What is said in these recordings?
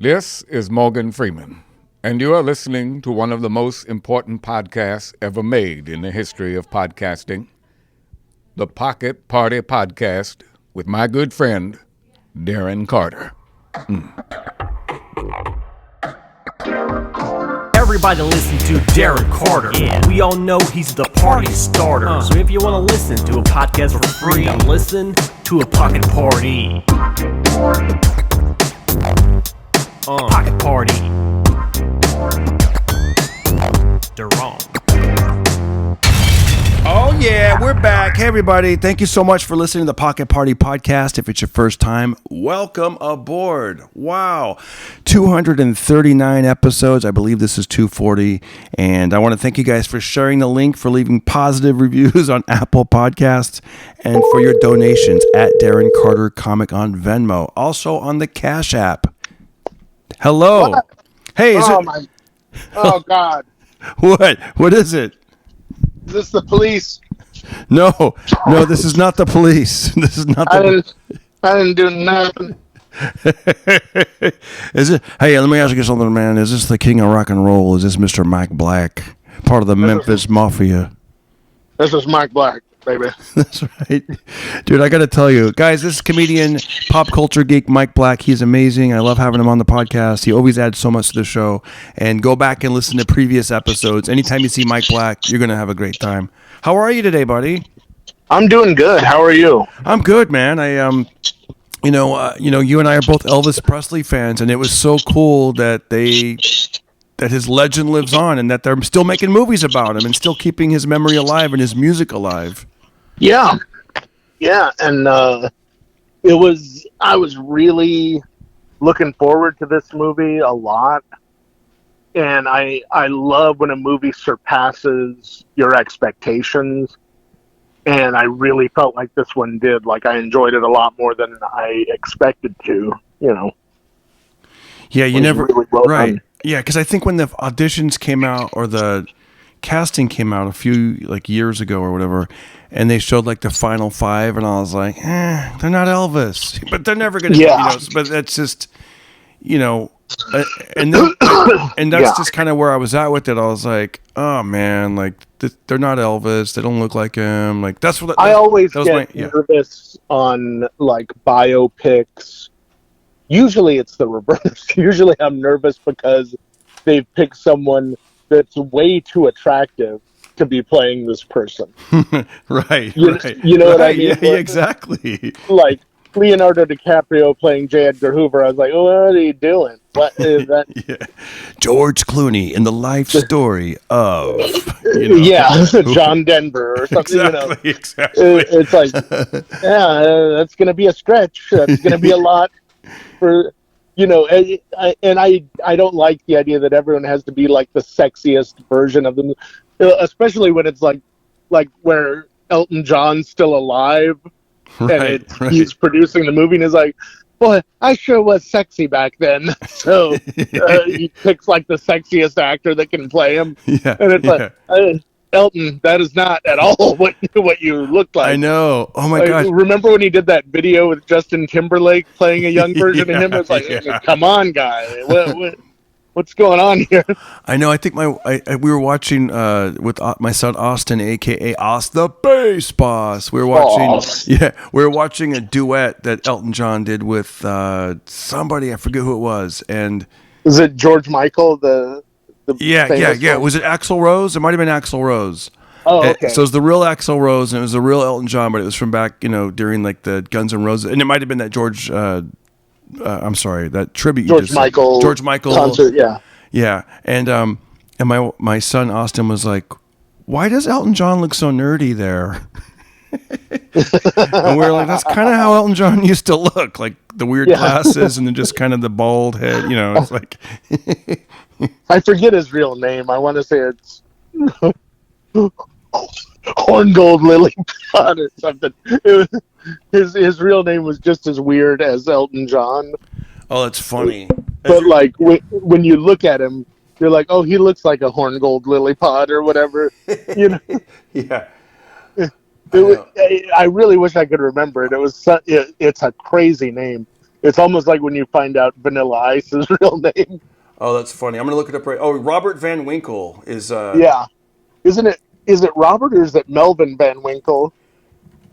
This is Morgan Freeman, and you are listening to one of the most important podcasts ever made in the history of podcasting, the Pocket Party Podcast with my good friend, Darren Carter. Everybody listen to Darren Carter. Yeah. We all know he's the party starter. So if you want to listen to a podcast for free, listen to a Pocket Party. Pocket Party. Darren. Oh yeah, we're back. Hey everybody, thank you so much for listening to the Pocket Party Podcast. If it's your first time, welcome aboard. Wow, 239 episodes. I believe this is 240. And I want to thank you guys for sharing the link, for leaving positive reviews on Apple Podcasts, and for your donations at Darren Carter Comic on Venmo. Also on the Cash App. Hello. What? Hey, is Oh God. What is it? Is this the police? No, this is not the police. This is not the I didn't do nothing. Is it? Hey, let me ask you something, man. Is this the king of rock and roll? Is this Mr. Mike Black, part of the Memphis Mafia? This is Mike Black, baby. That's right. Dude, I got to tell you, guys, this comedian, pop culture geek, Mike Black, he's amazing. I love having him on the podcast. He always adds so much to the show. And go back and listen to previous episodes. Anytime you see Mike Black, you're going to have a great time. How are you today, buddy? I'm doing good. How are you? I'm good, man. You and I are both Elvis Presley fans, and it was so cool that his legend lives on, and that they're still making movies about him and still keeping his memory alive and his music alive. Yeah, and I was really looking forward to this movie a lot, and I love when a movie surpasses your expectations. And I really felt like this one did. Like, I enjoyed it a lot more than I expected to, you know. Yeah, you never... Really well right. done. Yeah, because I think when the auditions came out, or the casting came out a few, years ago or whatever, and they showed, the final five, and I was like, they're not Elvis. But they're never going to... Yeah. But that's just, and that's just kind of where I was at with it. I was like, oh, man, they're not Elvis. They don't look like him. That's what I always get nervous on biopics. Usually it's the reverse. Usually I'm nervous because they've picked someone that's way too attractive to be playing this person. Right. You know what I mean? Yeah, exactly. Like Leonardo DiCaprio playing J. Edgar Hoover. I was like, oh, what are you doing? What is that? Yeah. George Clooney in the life story of, John Denver or something. Exactly. It's like, that's going to be a stretch. That's going to be a lot for, and I don't like the idea that everyone has to be the sexiest version of them, especially when it's like where Elton John's still alive. Right, he's producing the movie and is like, boy, I sure was sexy back then. So he picks the sexiest actor that can play him. Yeah, and it's Elton, that is not at all what you look like. I know. Oh my gosh. Remember when he did that video with Justin Timberlake playing a young version of him? It's like, come on, guy. What's going on here? I know. I think we were watching with my son Austin, aka AusTheBassBoss. We were watching a duet that Elton John did with somebody. I forget who it was. And is it George Michael? Yeah. Was it Axl Rose? It might have been Axl Rose. Oh, okay. So it was the real Axl Rose, and it was the real Elton John, but it was from back, during the Guns N' Roses, and it might have been that George. I'm sorry, that tribute. George Michael concert. Yeah, and my son Austin was like, "Why does Elton John look so nerdy there?" And we were like, "That's kind of how Elton John used to look, like the weird glasses and then just kind of the bald head." It's like. I forget his real name. I want to say it's Horngold Lily Pod or something. His real name was just as weird as Elton John. Oh, that's funny. But when you look at him, you're like, oh, he looks like a Horngold Lily Pod or whatever. Yeah. I really wish I could remember it. It's a crazy name. It's almost like when you find out Vanilla Ice's real name. Oh, that's funny. I'm gonna look it up right. Oh, Robert Van Winkle is. Yeah, isn't it? Is it Robert or is it Melvin Van Winkle?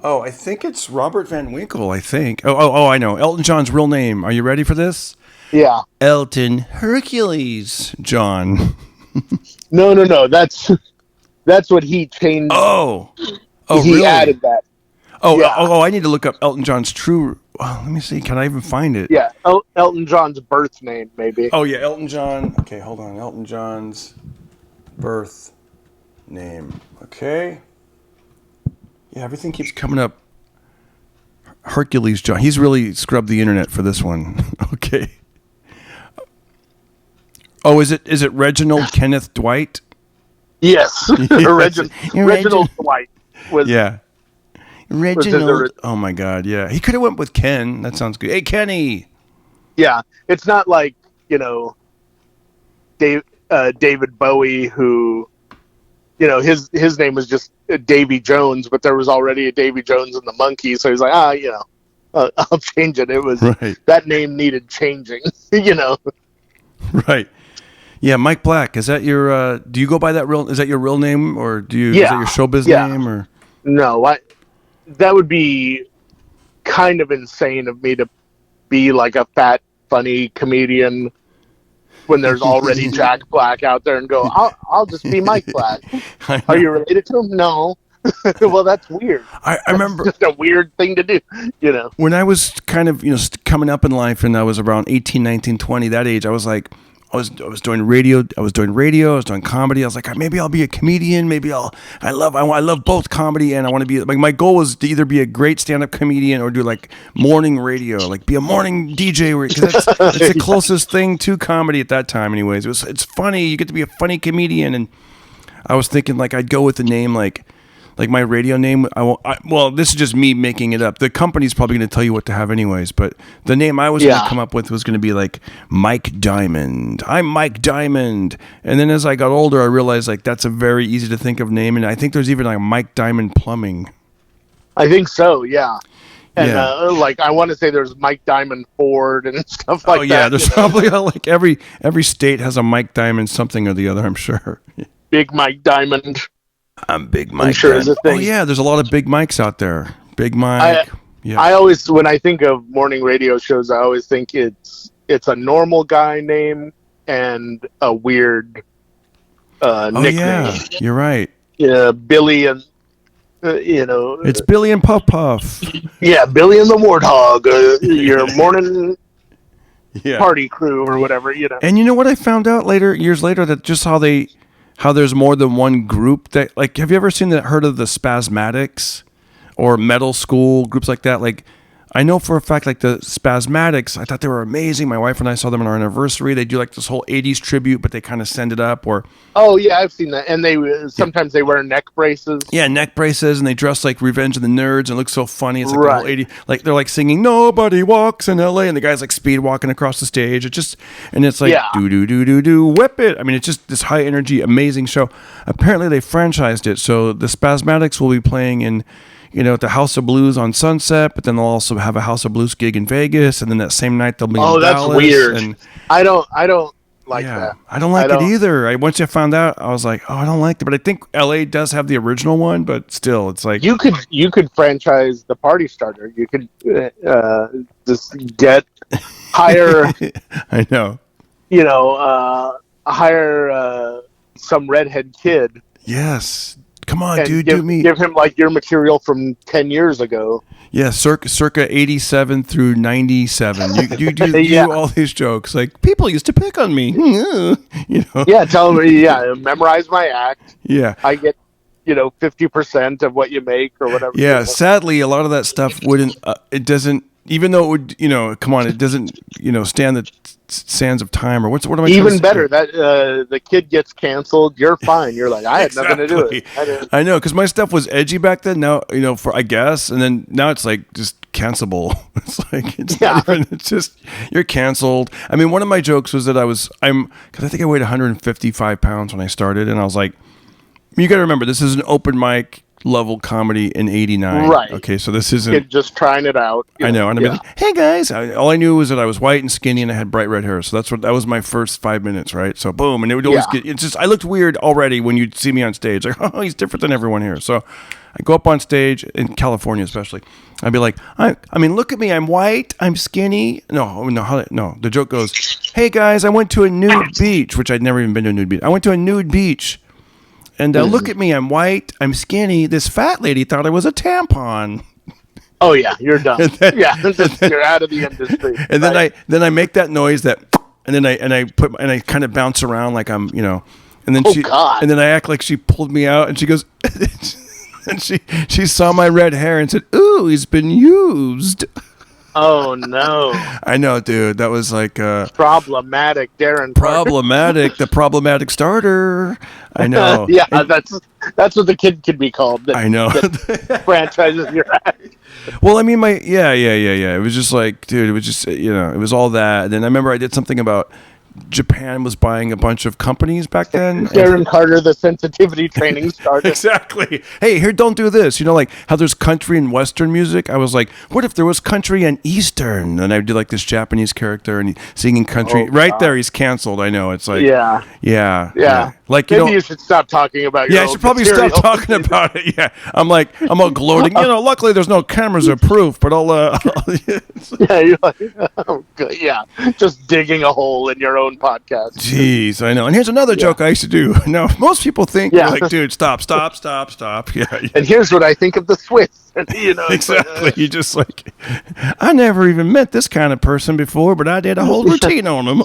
Oh, I think it's Robert Van Winkle. I think. Oh, I know. Elton John's real name. Are you ready for this? Yeah. Elton Hercules John. No. That's what he changed. Oh, he really? added that. Oh, Yeah. I need to look up Elton John's true. Oh, let me see. Can I even find it? Yeah, Elton John's birth name, maybe. Oh, yeah, Elton John. Okay, hold on. Elton John's birth name. Okay. Yeah, everything keeps coming up. Hercules John. He's really scrubbed the internet for this one. Okay. Oh, is it Reginald Kenneth Dwight? Yes, Reginald Dwight was. Yeah. Reginald. Oh my God, yeah. He could have went with Ken. That sounds good. Hey, Kenny. Yeah, it's not like David Bowie, who, his name was just Davy Jones, but there was already a Davy Jones in the Monkees, so he's like, I'll change it. It was right. That name needed changing, Right. Yeah, Mike Black. Is that your? Do you go by that real? Is that your real name, or do you? Yeah. Is that your showbiz name, or? No, that would be kind of insane of me to be like a fat, funny comedian when there's already Jack Black out there and go, I'll just be Mike Black. Are you related to him? No. Well, that's weird. I remember just a weird thing to do, When I was kind of, coming up in life and I was around 18, 19, 20, that age, I was like, I was doing radio. I was doing comedy. I was like, maybe I'll be a comedian. Maybe I love both comedy and I want to be like, my goal was to either be a great stand-up comedian or do like morning radio, like be a morning DJ. Because that's the closest thing to comedy at that time, anyways. It's funny. You get to be a funny comedian, and I was thinking like I'd go with the name like my radio name. Well, this is just me making it up. The company's probably going to tell you what to have anyways, but the name I was going to come up with was going to be like Mike Diamond. I'm Mike Diamond. And then as I got older, I realized like that's a very easy to think of name. And I think there's even like Mike Diamond Plumbing. I think so, yeah. And I want to say there's Mike Diamond Ford and stuff like that. Oh yeah, there's probably like every state has a Mike Diamond something or the other, I'm sure. Big Mike Diamond. I'm Big Mike. I'm sure is a thing. Oh yeah, there's a lot of Big Mikes out there. Big Mike. I always, when I think of morning radio shows, I always think it's a normal guy name and a weird nickname. Yeah, you're right. Yeah, Billy and it's Billy and Puff Puff. Yeah, Billy and the Warthog. Your morning party crew or whatever. And you know what I found out years later, that just how there's more than one group that, like, have you ever heard of the Spasmatics or Metal School, groups like that? Like, I know for a fact, like the Spasmatics, I thought they were amazing. My wife and I saw them on our anniversary. They do like this whole 80s tribute, but they kind of send it up. Oh yeah, I've seen that. And they sometimes they wear neck braces. Yeah, neck braces, and they dress like Revenge of the Nerds and look so funny. It's like the whole 80s, like they're like singing "Nobody Walks in L.A." and the guy's like speed walking across the stage. It's like do whip it. I mean, it's just this high energy, amazing show. Apparently, they franchised it, so the Spasmatics will be playing in, at the House of Blues on Sunset, but then they'll also have a House of Blues gig in Vegas, and then that same night they'll be in Dallas. Oh, that's weird. And I don't like that. I don't like it either. Once I found out, I was like, oh, I don't like it. But I think LA does have the original one, but still, it's like you could franchise the Party Starter. You could just get hire. I know. Hire some redhead kid. Yes. Come on, dude, give him like your material from 10 years ago. Yeah, circa 87 through 97. You do all these jokes. Like, people used to pick on me. Yeah, tell them, memorize my act. Yeah. I get, 50% of what you make or whatever. Yeah, sadly, a lot of that stuff wouldn't, it doesn't, even though it would, come on, it doesn't, stand the sands of time, or what am I even better that the kid gets canceled, you're fine. You're like, I had nothing to do with it. I know, because my stuff was edgy back then. Now for I guess, and then now it's like just cancelable. It's like not even, it's just you're canceled. I mean, one of my jokes was that because I think I weighed 155 pounds when I started, and I was like, you got to remember, this is an open mic level comedy in '89. Right. Okay, so this isn't. Kid just trying it out. I know, and I'd be like, "Hey guys!" All I knew was that I was white and skinny and I had bright red hair. So that was my first 5 minutes, right? So boom, and it would always get. It's just I looked weird already when you'd see me on stage. Like, oh, he's different than everyone here. So I go up on stage in California, especially. I'd be like, I mean, look at me. I'm white. I'm skinny. No. The joke goes, "Hey guys, I went to a nude beach," which I'd never even been to a nude beach. I went to a nude beach. And look at me, I'm white, I'm skinny. This fat lady thought I was a tampon. Oh yeah, you're done. You're out of the industry. And then I make that noise and then I kind of bounce around like I'm, and then and then I act like she pulled me out and she goes, and she saw my red hair and said, "Ooh, he's been used." Oh no! I know, dude. That was like problematic, Darren. Problematic, the problematic starter. I know. Yeah, that's what the kid could be called. I know. Franchises you're at. Well, I mean, yeah. It was just like, dude. It was just it was all that. And then I remember I did something about Japan was buying a bunch of companies back then. Darren Carter, the sensitivity training starter. Exactly. Hey, here, don't do this. Like how there's country and Western music. I was like, what if there was country and Eastern? And I did like this Japanese character and singing country. There, he's canceled. I know. It's like, yeah. Like maybe you should stop talking about. I should probably stop talking about it. Yeah, I'm all gloating. Luckily there's no cameras or proof, but I'll. Yeah, you're like, oh, good. Yeah, just digging a hole in your own podcast. Jeez, I know. And here's another joke I used to do. Now, most people think, like, dude, stop. Yeah. And here's what I think of the Swiss. Exactly. You just like, I never even met this kind of person before, but I did a whole routine on them.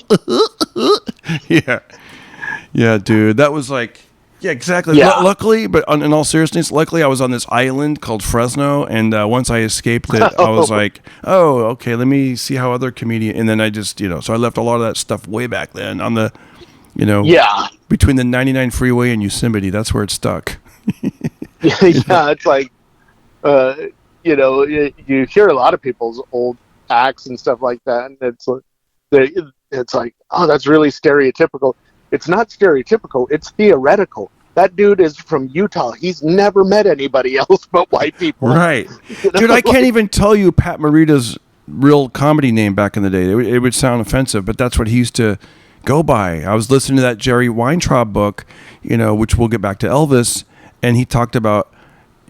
Yeah, dude. That was like, yeah, exactly. Yeah. Luckily, but in all seriousness, I was on this island called Fresno, and once I escaped it, I was like, oh, okay, let me see how other comedians, and then I just, so I left a lot of that stuff way back then on the, between the 99 freeway and Yosemite. That's where it stuck. Yeah, it's like, you hear a lot of people's old acts and stuff like that, and it's like, oh, that's really stereotypical. It's not stereotypical. It's theoretical. That dude is from Utah. He's never met anybody else but white people. Right. Dude, I can't even tell you Pat Morita's real comedy name back in the day. It would sound offensive, but that's what he used to go by. I was listening to that Jerry Weintraub book, which we'll get back to Elvis, and he talked about,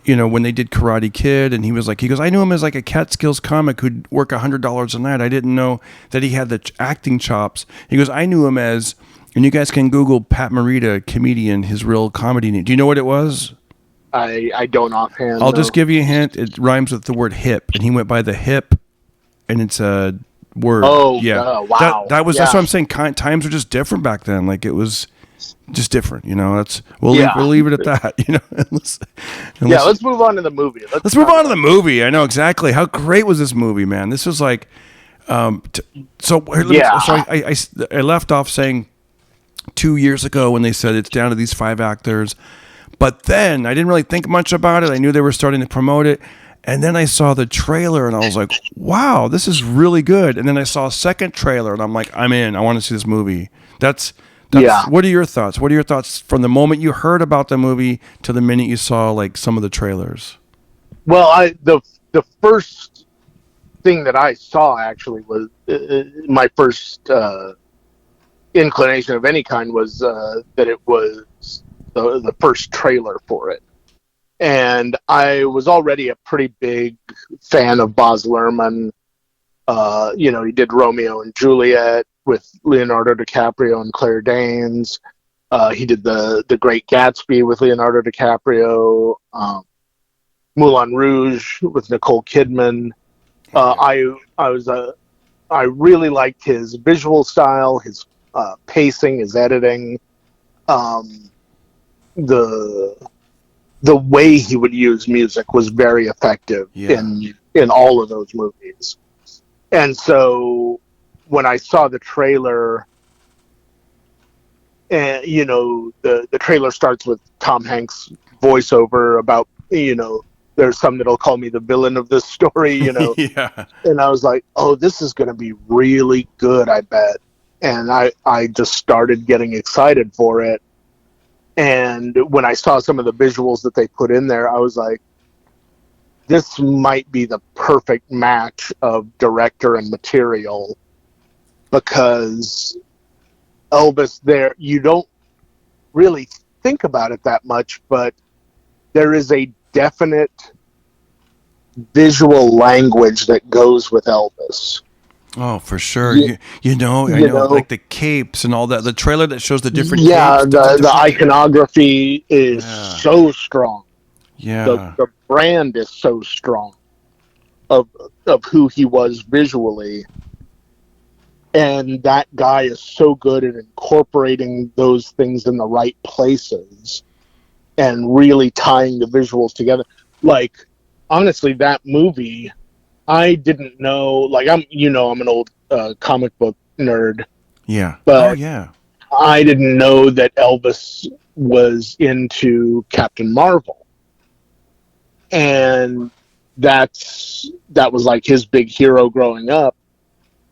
when they did Karate Kid, and he goes, I knew him as like a Catskills comic who'd work $100 a night. I didn't know that he had the acting chops. He goes, I knew him as... And you guys can Google Pat Morita, comedian, his real comedy name. Do you know what it was? I don't offhand. I'll just give you a hint. It rhymes with the word hip, and he went by the hip, and it's a word. Oh, yeah. Wow. That's what I'm saying. Times were just different back then. Like, it was just different, We'll leave it at that, let's move on to the movie. Let's move on to the movie. I know, exactly. How great was this movie, man? This was like, I left off saying 2 years ago when they said it's down to these 5 actors, but then I didn't really think much about it. I knew they were starting to promote it, and then I saw the trailer and I was like, wow, this is really good. And then I saw a second trailer and I'm like, I'm in. I want to see this movie. That's what are your thoughts? What are your thoughts from the moment you heard about the movie to the minute you saw like some of the trailers? Well, the first thing that I saw actually was my first inclination of any kind was that it was the first trailer for it, and I was already a pretty big fan of Baz Luhrmann. He did Romeo and Juliet with Leonardo DiCaprio and Claire Danes. He did the Great Gatsby with Leonardo DiCaprio. Moulin Rouge with Nicole Kidman. I really liked his visual style, his pacing, his editing, the way he would use music was very effective in all of those movies. And so when I saw the trailer, and the trailer starts with Tom Hanks' voiceover about there's some that'll call me the villain of this story, Yeah. And I was like, oh, this is going to be really good, I bet. And I just started getting excited for it. And when I saw some of the visuals that they put in there, I was like, this might be the perfect match of director and material, because Elvis there, you don't really think about it that much, but there is a definite visual language that goes with Elvis. Oh, for sure. I know, like the capes and all that. The trailer that shows the different capes. The iconography is so strong. Yeah. The brand is so strong of who he was visually. And that guy is so good at incorporating those things in the right places and really tying the visuals together. Like, honestly, that movie, I didn't know, like, I'm an old comic book nerd. Yeah. But I didn't know that Elvis was into Captain Marvel. And that was like his big hero growing up.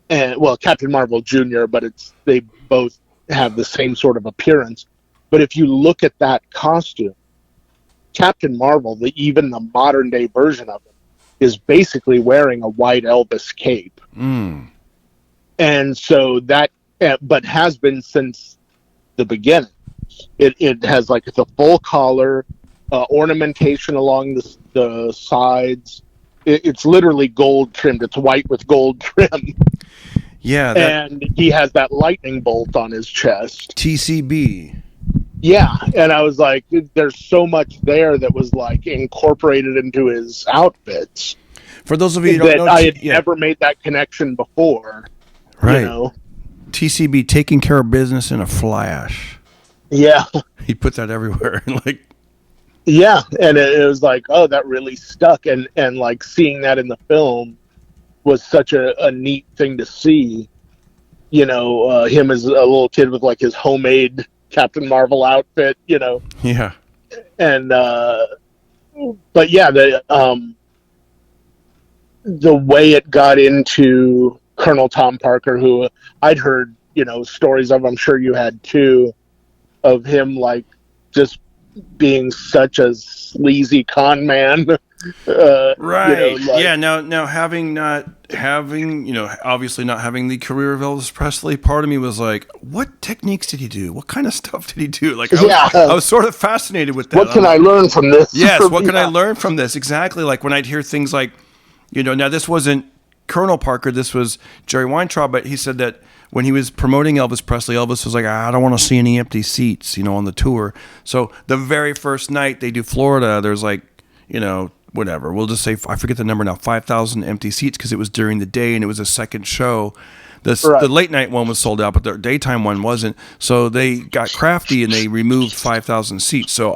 And well, Captain Marvel Jr., but they both have the same sort of appearance. But if you look at that costume, Captain Marvel, even the modern day version of it, is basically wearing a white Elvis cape. And so but has been since the beginning. It has like it's a full collar, ornamentation along the sides. It's literally gold trimmed. It's white with gold trim. Yeah. And he has that lightning bolt on his chest. TCB. Yeah, and I was like, there's so much there that was like incorporated into his outfits. For those of you who don't know, I had never made that connection before. Right. You know? TCB, taking care of business in a flash. Yeah. He put that everywhere. Yeah, and it was like, oh, that really stuck. And like seeing that in the film was such a neat thing to see. You know, him as a little kid with like his homemade Captain Marvel outfit, you know. Yeah. And but yeah, the way it got into Colonel Tom Parker, who I'd heard, stories of, I'm sure you had too, of him like just being such a sleazy con man. Right. Now obviously not having the career of Elvis Presley, part of me was like, what techniques did he do? What kind of stuff did he do? Like, I was sort of fascinated with that. What can I learn from this? Yes. What can I learn from this? Exactly. Like when I'd hear things like, now this wasn't Colonel Parker, this was Jerry Weintraub, but he said that when he was promoting Elvis Presley, Elvis was like, I don't want to see any empty seats, on the tour. So the very first night they do Florida, there's like, whatever. We'll just say, I forget the number now, 5,000 empty seats because it was during the day and it was a second show. The late night one was sold out, but the daytime one wasn't. So they got crafty and they removed 5,000 seats. So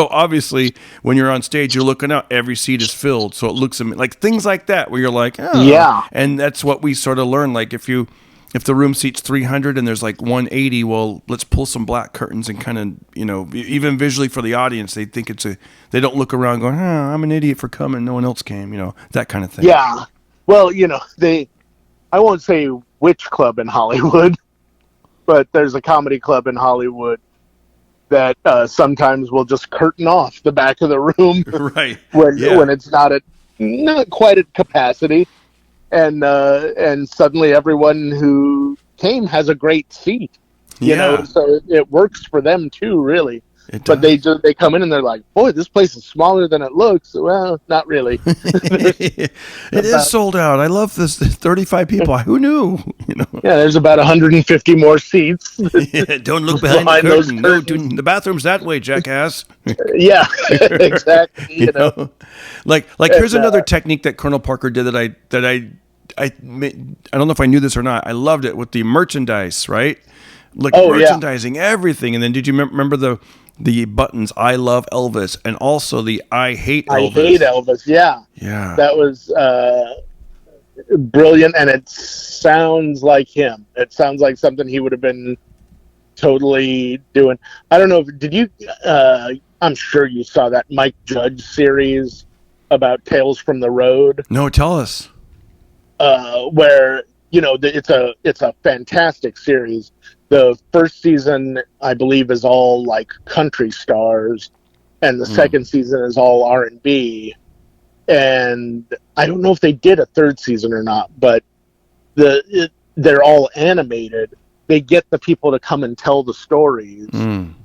obviously when you're on stage, you're looking out, every seat is filled. So it looks like things like that where you're like, oh. Yeah. And that's what we sort of learned. Like if the room seats 300 and there's like 180, well, let's pull some black curtains and kind of, even visually for the audience, they think they don't look around going, I'm an idiot for coming. No one else came, that kind of thing. Yeah. Well, I won't say which club in Hollywood, but there's a comedy club in Hollywood that sometimes will just curtain off the back of the room. Right. When it's not quite at capacity. And suddenly everyone who came has a great seat, so it works for them too, really. But they come in and they're like, boy, this place is smaller than it looks. Well, not really. It is sold out. I love this. 35 people. Who knew? Yeah, there's about 150 more seats. Don't look behind the curtain. No, the bathroom's that way, jackass. Yeah, exactly. Like here's another technique that Colonel Parker did that I don't know if I knew this or not. I loved it with the merchandise, right? Like merchandising everything. And then did you remember the buttons, I love Elvis, and also the I hate Elvis. I hate Elvis, yeah. Yeah. That was brilliant, and it sounds like him. It sounds like something he would have been totally doing. I don't know, did you, I'm sure you saw that Mike Judge series about Tales from the Road. No, tell us. Where, it's a fantastic series, the first season, I believe, is all like country stars, and the second season is all R&B. And I don't know if they did a third season or not, but they're all animated. They get the people to come and tell the stories, and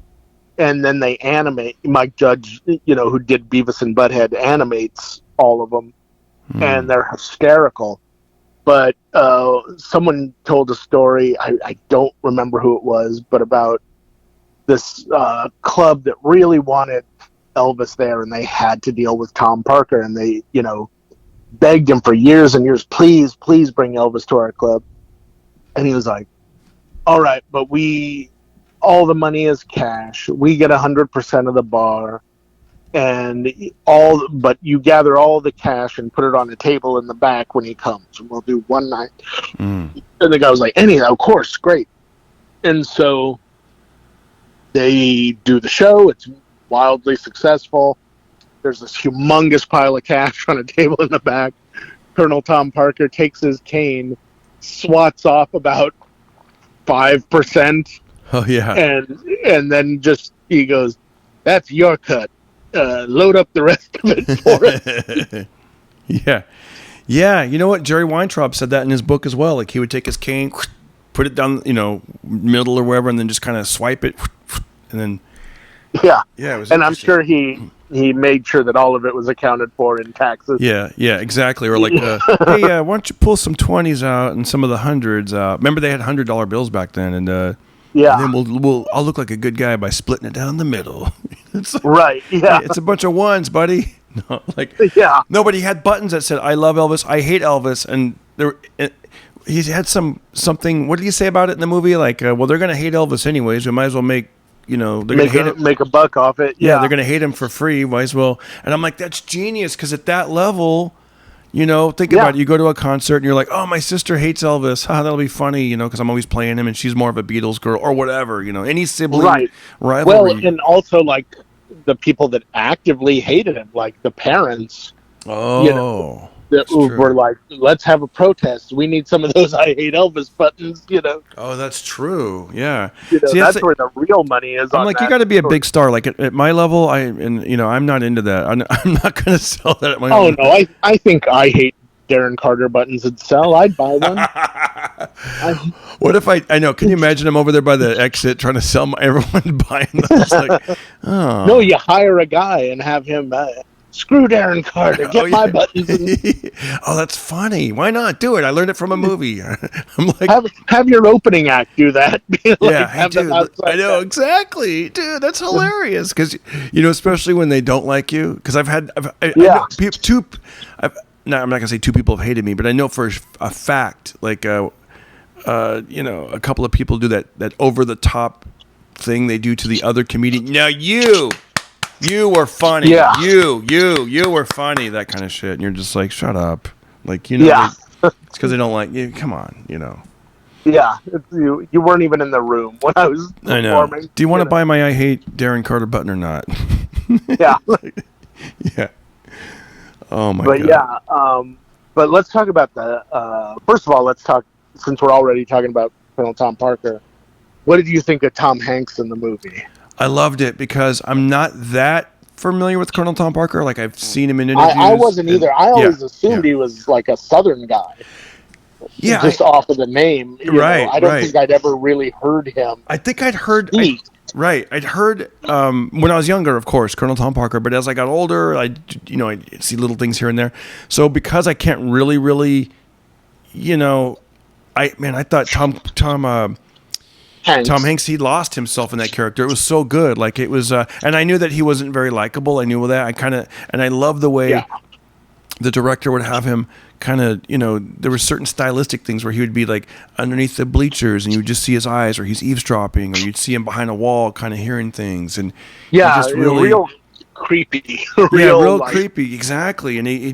then they animate. Mike Judge, who did Beavis and Butthead, animates all of them, and they're hysterical. But someone told a story, I don't remember who it was, but about this club that really wanted Elvis there, and they had to deal with Tom Parker, and they, begged him for years and years, please bring Elvis to our club. And he was like, all right, but all the money is cash. We get 100% of the bar, but you gather all the cash and put it on a table in the back when he comes, and we'll do one night. And the guy was like, of course, great. And so they do the show. It's wildly successful. There's this humongous pile of cash on a table in the back. Colonel Tom Parker takes his cane, swats off about 5%. Oh yeah. And then he goes, "That's your cut. Load up the rest of it for us." Yeah. You know what? Jerry Weintraub said that in his book as well. Like, he would take his cane, put it down, middle or wherever, and then just kind of swipe it, and then. Yeah. It was. And I'm sure he made sure that all of it was accounted for in taxes. Yeah, exactly. Or like, hey, why don't you pull some 20s out and some of the hundreds out? Remember, they had $100 bills back then, and and then I'll look like a good guy by splitting it down the middle. It's like, right. Yeah. Hey, it's a bunch of ones, buddy. No, nobody had buttons that said "I love Elvis," "I hate Elvis," and he had something. What did he say about it in the movie? Like, well, they're gonna hate Elvis anyways. We might as well make. They're gonna hate him, make a buck off it. Yeah, they're gonna hate him for free. Might as well. And I'm like, that's genius, because at that level, think about it. You go to a concert and you're like, oh, my sister hates Elvis. That'll be funny, because I'm always playing him and she's more of a Beatles girl or whatever. Any sibling rivalry. Well, and also like the people that actively hated him, like the parents. Oh. That were like, let's have a protest. We need some of those "I hate Elvis" buttons, Oh, that's true. Yeah. See, that's where the real money is. I'm like, you got to be a big star. Like at my level, I'm not into that. I'm not going to sell that at my own. Oh no, I think "I hate Darren Carter" buttons would sell. I'd buy one. What if I know? Can you imagine him over there by the exit trying to sell everyone buying those? Like, oh. No, you hire a guy and have him. Screw Darren Carter. Get my buttons. Oh, that's funny. Why not do it? I learned it from a movie. I'm like, have your opening act do that. I know exactly, dude. That's hilarious, because especially when they don't like you. Because I'm not gonna say two people have hated me, but I know for a fact, like, a couple of people do that over the top thing they do to the other comedian. Now you were funny. Yeah. You were funny. That kind of shit. And you're just like, shut up. Like, it's because they don't like you. Come on, Yeah, you weren't even in the room when I was performing. I know. Do you want to buy my "I hate Darren Carter" button or not? Yeah. Yeah. Oh my god. But yeah, but let's talk about first of all, since we're already talking about Colonel Tom Parker. What did you think of Tom Hanks in the movie? I loved it, because I'm not that familiar with Colonel Tom Parker. Like, I've seen him in interviews. I wasn't either. I always assumed he was like a Southern guy. Yeah, just off of the name. I don't think I'd ever really heard him. I think I'd heard. I'd heard when I was younger, of course, Colonel Tom Parker. But as I got older, I see little things here and there. So because I can't really, I thought Tom Hanks, he lost himself in that character. It was so good. Like, it was, and I knew that he wasn't very likable. I knew that. And I love the way the director would have him kind of, there were certain stylistic things where he would be like underneath the bleachers and you would just see his eyes, or he's eavesdropping, or you'd see him behind a wall kind of hearing things. And just really real creepy. real creepy. Exactly. And he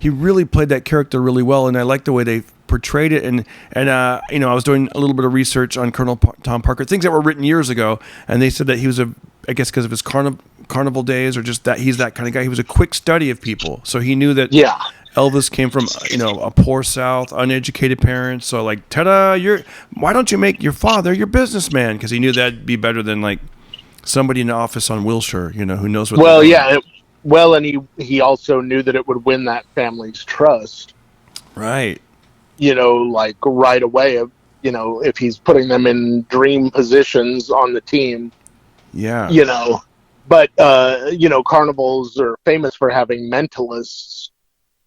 really played that character really well. And I like the way they portrayed it, and I was doing a little bit of research on Colonel Tom Parker, things that were written years ago, and they said that he was I guess because of his carnival days, or just that he's that kind of guy. He was a quick study of people, so he knew that. Yeah. Elvis came from, a poor South, uneducated parents. So like, ta-da! Why don't you make your father your businessman? Because he knew that'd be better than like somebody in the office on Wilshire, who knows what. Well, yeah. And he also knew that it would win that family's trust. Right. Like right away. If he's putting them in dream positions on the team. Yeah. But carnivals are famous for having mentalists,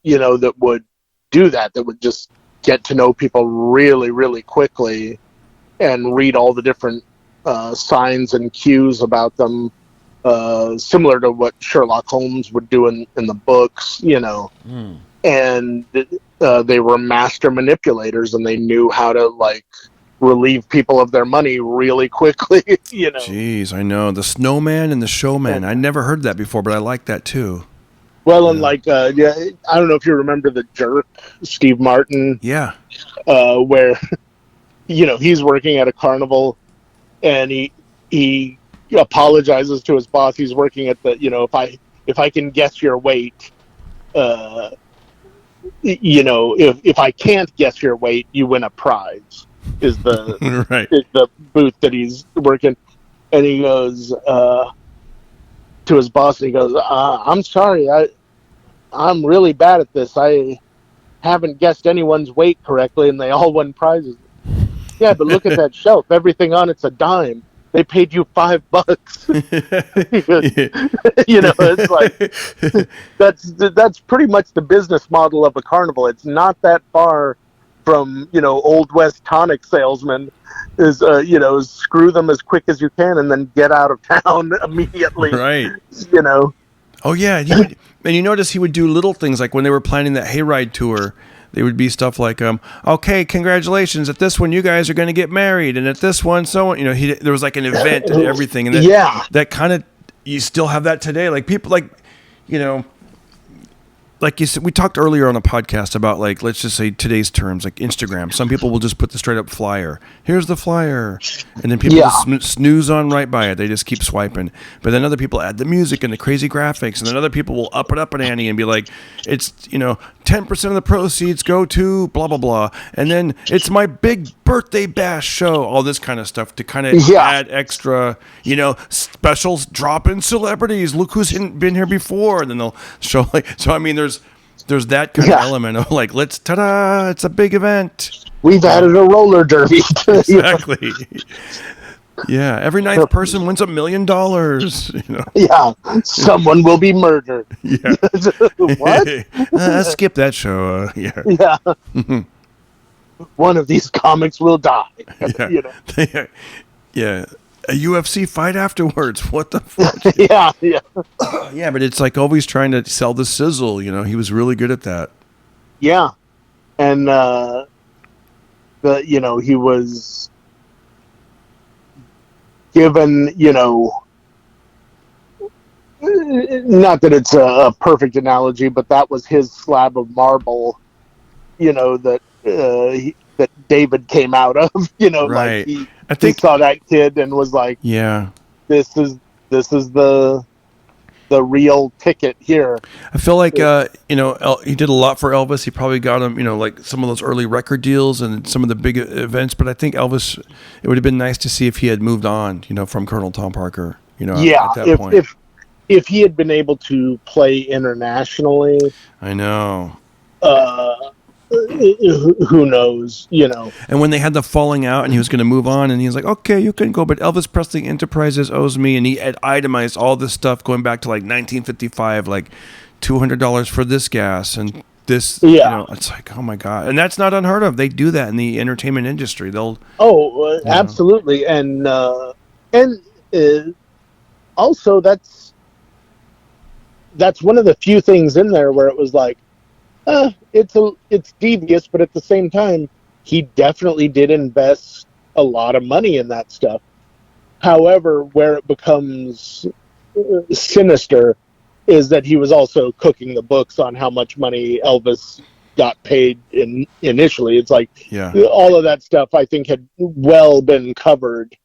that would do that would just get to know people really, really quickly and read all the different signs and cues about them, similar to what Sherlock Holmes would do in the books, And they were master manipulators, and they knew how to, like, relieve people of their money really quickly, Jeez, I know. The snowman and the showman. I never heard that before, but I like that too. Well, and I don't know if you remember The Jerk, Steve Martin. Yeah. Where, he's working at a carnival, and he apologizes to his boss. He's working at the, if I can guess your weight, if I can't guess your weight, you win a prize. Is the right. Is the booth that he's working, and he goes to his boss, and he goes, "I'm sorry, I'm really bad at this. I haven't guessed anyone's weight correctly, and they all won prizes." Yeah, but look at that shelf. Everything on it's a dime. They paid you $5. It's like that's pretty much the business model of a carnival. It's not that far from Old West tonic salesman is screw them as quick as you can and then get out of town immediately. Right. Oh yeah, and you notice he would do little things like when they were planning that hayride tour. They would be stuff like, okay, congratulations! At this one, you guys are going to get married, and at this one, so there was like an event and everything, and that kind of you still have that today. Like people, like like you said, we talked earlier on a podcast about, like, let's just say today's terms, like Instagram. Some people will just put the straight up flyer. Here's the flyer. And then people just snooze on right by it. They just keep swiping. But then other people add the music and the crazy graphics. And then other people will up it up an ante and be like, it's, 10% of the proceeds go to blah, blah, blah. And then it's my big birthday bash show. All this kind of stuff to kind of add extra, specials, drop in celebrities. Look who's been here before. And then they'll show, like, so I mean, there's that kind of element of like, ta-da, it's a big event. We've added a roller derby. Exactly. Yeah, every ninth person wins $1 million. Yeah, someone will be murdered. Yeah. What? Skip that show. Yeah. One of these comics will die. Yeah. A UFC fight afterwards. What the fuck? Yeah. Yeah, but it's like always trying to sell the sizzle. He was really good at that. Yeah, and he was given, not that it's a perfect analogy, but that was his slab of marble, that that David came out of. Right. Like I think he saw that kid and was like, yeah, this is the real ticket here. I feel like he did a lot for Elvis. He probably got him, like some of those early record deals and some of the big events. But I think Elvis, it would have been nice to see if he had moved on, from Colonel Tom Parker. At that point. If he had been able to play internationally, I know. Who knows, And when they had the falling out and he was going to move on and he was like, okay, you can go, but Elvis Presley Enterprises owes me, and he had itemized all this stuff going back to like 1955, like $200 for this gas and this, it's like, oh my God. And that's not unheard of. They do that in the entertainment industry. They'll absolutely. And also that's one of the few things in there where it was like, it's devious, but at the same time, he definitely did invest a lot of money in that stuff. However, where it becomes sinister is that he was also cooking the books on how much money Elvis got paid initially. It's like all of that stuff I think had well been covered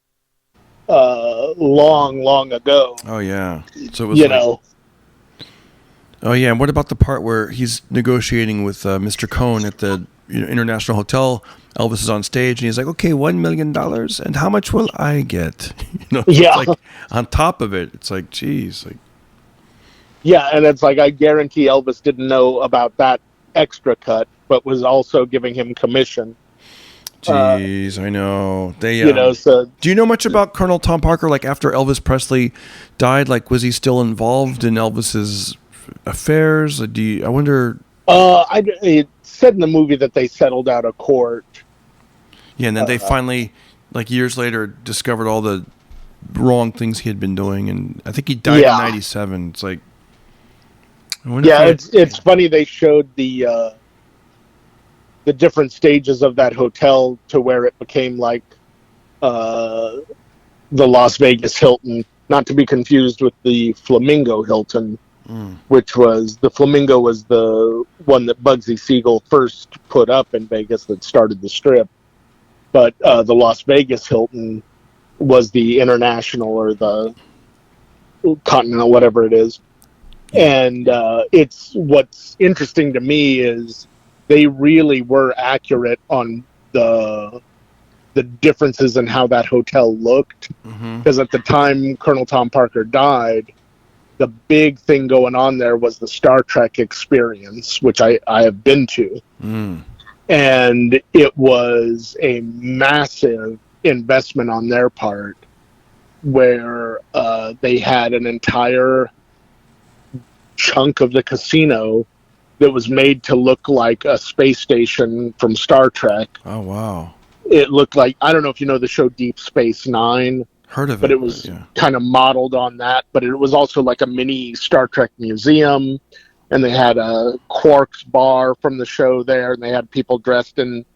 long ago. Oh yeah, so it was Oh yeah, and what about the part where he's negotiating with Mr. Cohn at the International Hotel? Elvis is on stage and he's like, "Okay, $1 million, and how much will I get?" Yeah. It's like on top of it, it's like, geez, like. Yeah, and it's like I guarantee Elvis didn't know about that extra cut, but was also giving him commission. Jeez, I know. So do you know much about Colonel Tom Parker? Like after Elvis Presley died, like was he still involved in Elvis's affairs? I wonder. It said in the movie that they settled out of court. Yeah, and then they finally, like years later, discovered all the wrong things he had been doing, and I think he died in '97. It's like, I wonder it's funny they showed the different stages of that hotel to where it became like the Las Vegas Hilton, not to be confused with the Flamingo Hilton, which was the Flamingo was the one that Bugsy Siegel first put up in Vegas that started the Strip, but the Las Vegas Hilton was the International or the Continental, whatever it is. And it's what's interesting to me is they really were accurate on the differences in how that hotel looked. Because at the time Colonel Tom Parker died, the big thing going on there was the Star Trek experience, which I have been to. And it was a massive investment on their part where they had an entire chunk of the casino that was made to look like a space station from Star Trek. Oh, wow. It looked like, I don't know if you know the show Deep Space Nine. Heard of it. But it was kind of modeled on that. But it was also like a mini Star Trek museum. And they had a Quark's bar from the show there. And they had people dressed in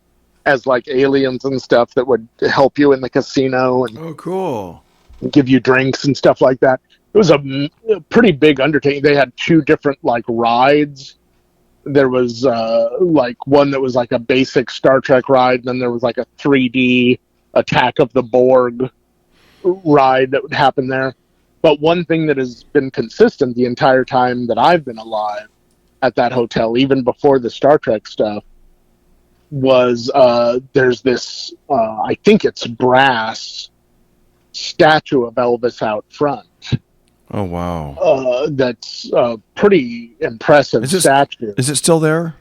as like aliens and stuff that would help you in the casino. And oh, cool. Give you drinks and stuff like that. It was a pretty big undertaking. They had two different like rides. There was like one that was like a basic Star Trek ride, and then there was like a 3D Attack of the Borg ride that would happen there. But one thing that has been consistent the entire time that I've been alive at that hotel, even before the Star Trek stuff, was there's this, I think it's brass statue of Elvis out front. Oh, wow. That's a pretty impressive statue. Is it still there?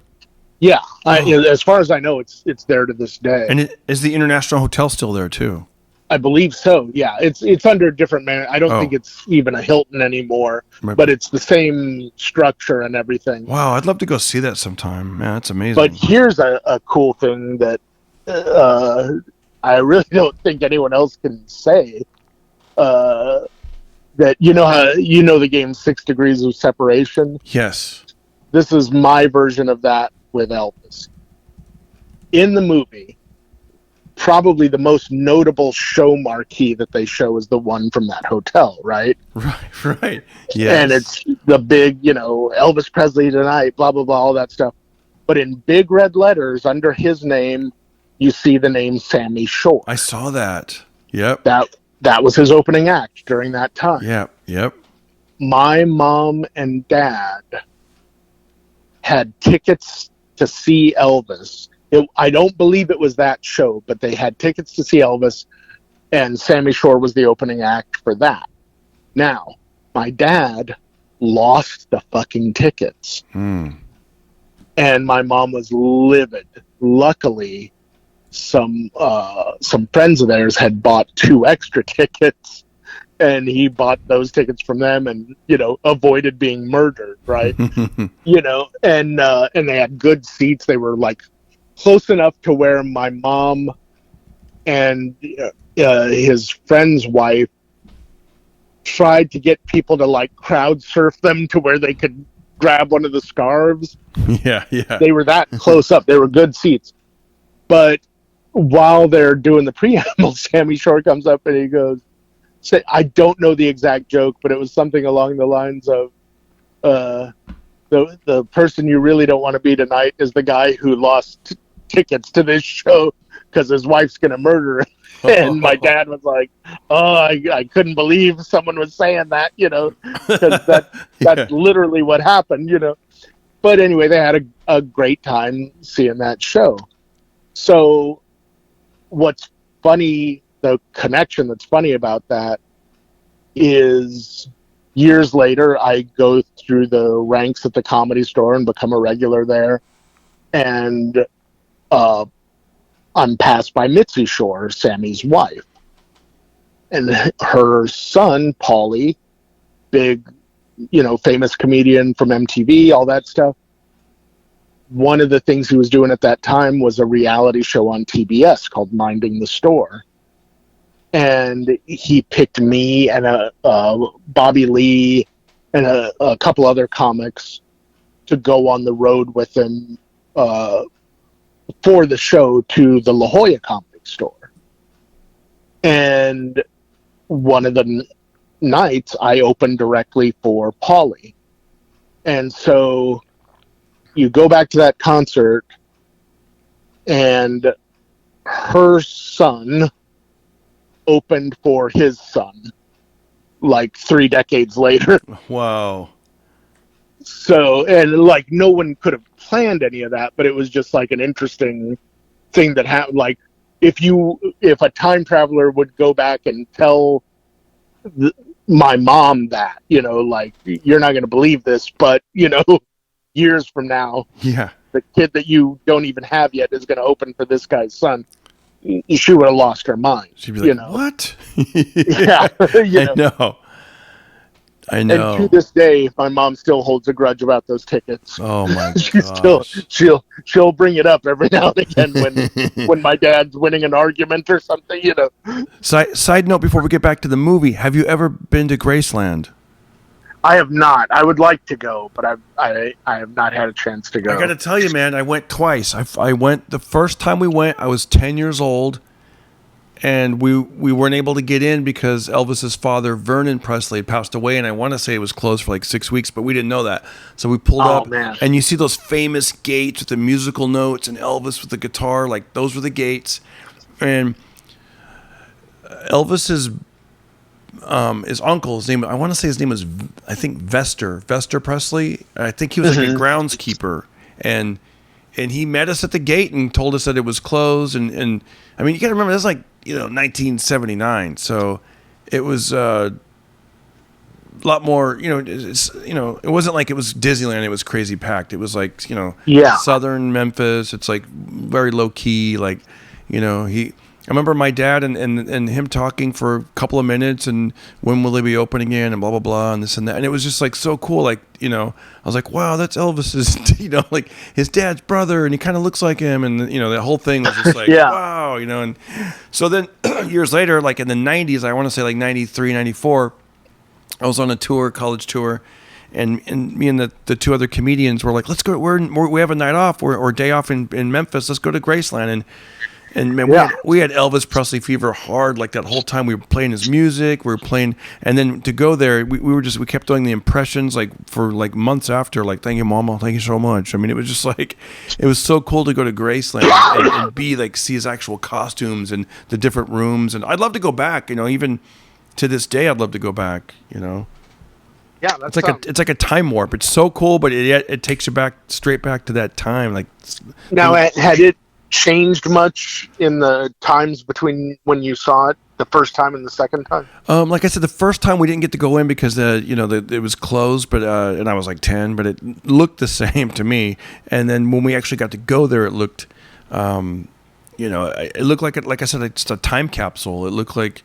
Yeah. As far as I know, it's there to this day. And is the International Hotel still there, too? I believe so, yeah. It's under a different man. I don't think it's even a Hilton anymore, but it's the same structure and everything. Wow, I'd love to go see that sometime. Man, that's amazing. But here's a cool thing that I really don't think anyone else can say. That the game 6 Degrees of Separation? Yes. This is my version of that with Elvis. In the movie, probably the most notable show marquee that they show is the one from that hotel, right? Right. Yes. And it's the big, Elvis Presley tonight, blah, blah, blah, all that stuff. But in big red letters under his name, you see the name Sammy Shore. I saw that. Yep. That was his opening act during that time. Yep. My mom and dad had tickets to see Elvis. I don't believe it was that show, but they had tickets to see Elvis, and Sammy Shore was the opening act for that. Now, my dad lost the fucking tickets. And my mom was livid. Luckily, some friends of theirs had bought 2 extra tickets, and he bought those tickets from them and avoided being murdered, right? And they had good seats. They were like close enough to where my mom and his friend's wife tried to get people to like crowd surf them to where they could grab one of the scarves. Yeah. They were that close up. They were good seats. But while they're doing the preamble, Sammy Shore comes up and he goes, I don't know the exact joke, but it was something along the lines of, the person you really don't want to be tonight is the guy who lost tickets to this show because his wife's going to murder him. And my dad was like, "Oh, I couldn't believe someone was saying that, because that's literally what happened, But anyway, they had a great time seeing that show. So what's funny, the connection that's funny about that is years later, I go through the ranks at the Comedy Store and become a regular there. And I'm passed by Mitzi Shore, Sammy's wife. And her son, Paulie, big, famous comedian from MTV, all that stuff. One of the things he was doing at that time was a reality show on TBS called Minding the Store. And he picked me and Bobby Lee and a couple other comics to go on the road with him for the show to the La Jolla Comedy Store. And one of the nights I opened directly for Paulie. And so you go back to that concert and her son opened for his son like 3 decades later. Wow. So, and like no one could have planned any of that, but it was just like an interesting thing that happened. Like if a time traveler would go back and tell my mom that, like, you're not going to believe this, but years from now, the kid that you don't even have yet is going to open for this guy's son. She would have lost her mind. She'd be like, what? Yeah. I know. And to this day, my mom still holds a grudge about those tickets. Oh my gosh. She'll bring it up every now and again when my dad's winning an argument or something, Side note before we get back to the movie, have you ever been to Graceland? I have not. I would like to go, but I have not had a chance to go. I got to tell you, man, I went twice. I went the first time we went, I was 10 years old, and we weren't able to get in because Elvis's father, Vernon Presley, had passed away, and I want to say it was closed for like 6 weeks, but we didn't know that. So we pulled up, man. And you see those famous gates with the musical notes and Elvis with the guitar, like those were the gates. And Elvis's his uncle's name, I want to say his name was, I think, Vester Presley. I think he was like a groundskeeper, and he met us at the gate and told us that it was closed. And I mean, you got to remember, that's like 1979, so it was a lot more. It wasn't like it was Disneyland. It was crazy packed. It was like southern Memphis. It's like very low key. Like I remember my dad and him talking for a couple of minutes and when will they be open again and blah, blah, blah, and this and that. And it was just like so cool. Like, I was like, wow, that's Elvis's, like his dad's brother, and he kind of looks like him. And, the whole thing was just like, wow, and so then years later, like in the 90s, I want to say like 93, 94, I was on a tour, college tour. And me and the two other comedians were like, let's go, we have a night off or day off in Memphis. Let's go to Graceland. And man, we had Elvis Presley fever hard, like that whole time. We were playing his music, we were playing, and then to go there, we kept doing the impressions like for like months after, like, thank you, Mama, thank you so much. I mean, it was just like, it was so cool to go to Graceland and be like, see his actual costumes and the different rooms. And I'd love to go back, even to this day, I'd love to go back, Yeah, that's it's like a time warp. It's so cool, but it takes you straight back to that time. Like now, had it changed much in the times between when you saw it the first time and the second time? Like I said, the first time we didn't get to go in because it was closed, but and I was like 10, but it looked the same to me. And then when we actually got to go there, it looked, it looked like I said, it's just a time capsule. It looked like,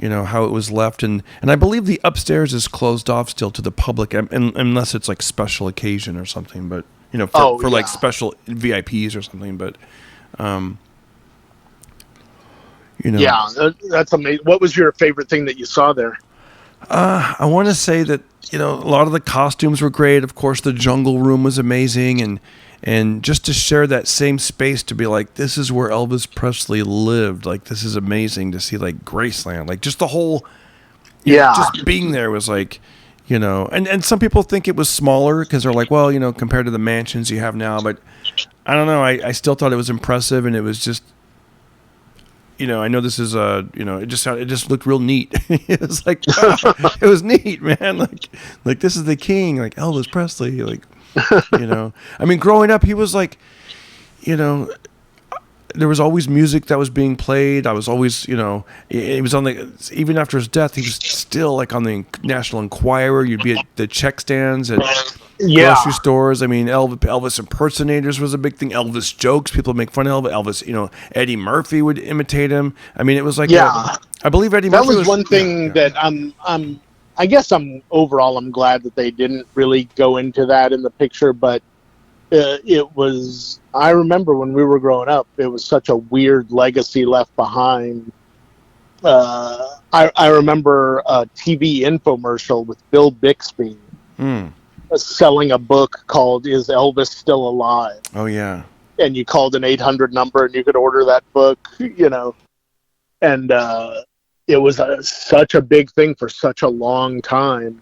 how it was left, and I believe the upstairs is closed off still to the public, unless it's like special occasion or something. But for like special VIPs or something, but. Yeah, that's amazing. What was your favorite thing that you saw there? I want to say that a lot of the costumes were great. Of course, the jungle room was amazing, and just to share that same space to be like, this is where Elvis Presley lived. Like, this is amazing to see, like, Graceland, like just the whole, just being there was like, and some people think it was smaller because they're like, well, compared to the mansions you have now, but I don't know. I still thought it was impressive, and it was just, I know this is it just looked real neat. It was like, wow, it was neat, man. Like this is the king, like Elvis Presley, like, I mean, growing up, he was like, there was always music that was being played. I was always, he was on even after his death, he was still like on the National Enquirer. You'd be at the check stands at grocery stores. I mean, Elvis impersonators was a big thing. Elvis jokes, people make fun of Elvis. Eddie Murphy would imitate him. I mean, it was like, I believe Eddie Murphy was one thing that I guess I'm glad that they didn't really go into that in the picture, but I remember when we were growing up, it was such a weird legacy left behind. I remember a TV infomercial with Bill Bixby selling a book called "Is Elvis Still Alive?" Oh yeah, and you called an 800 number and you could order that book, and it was such a big thing for such a long time,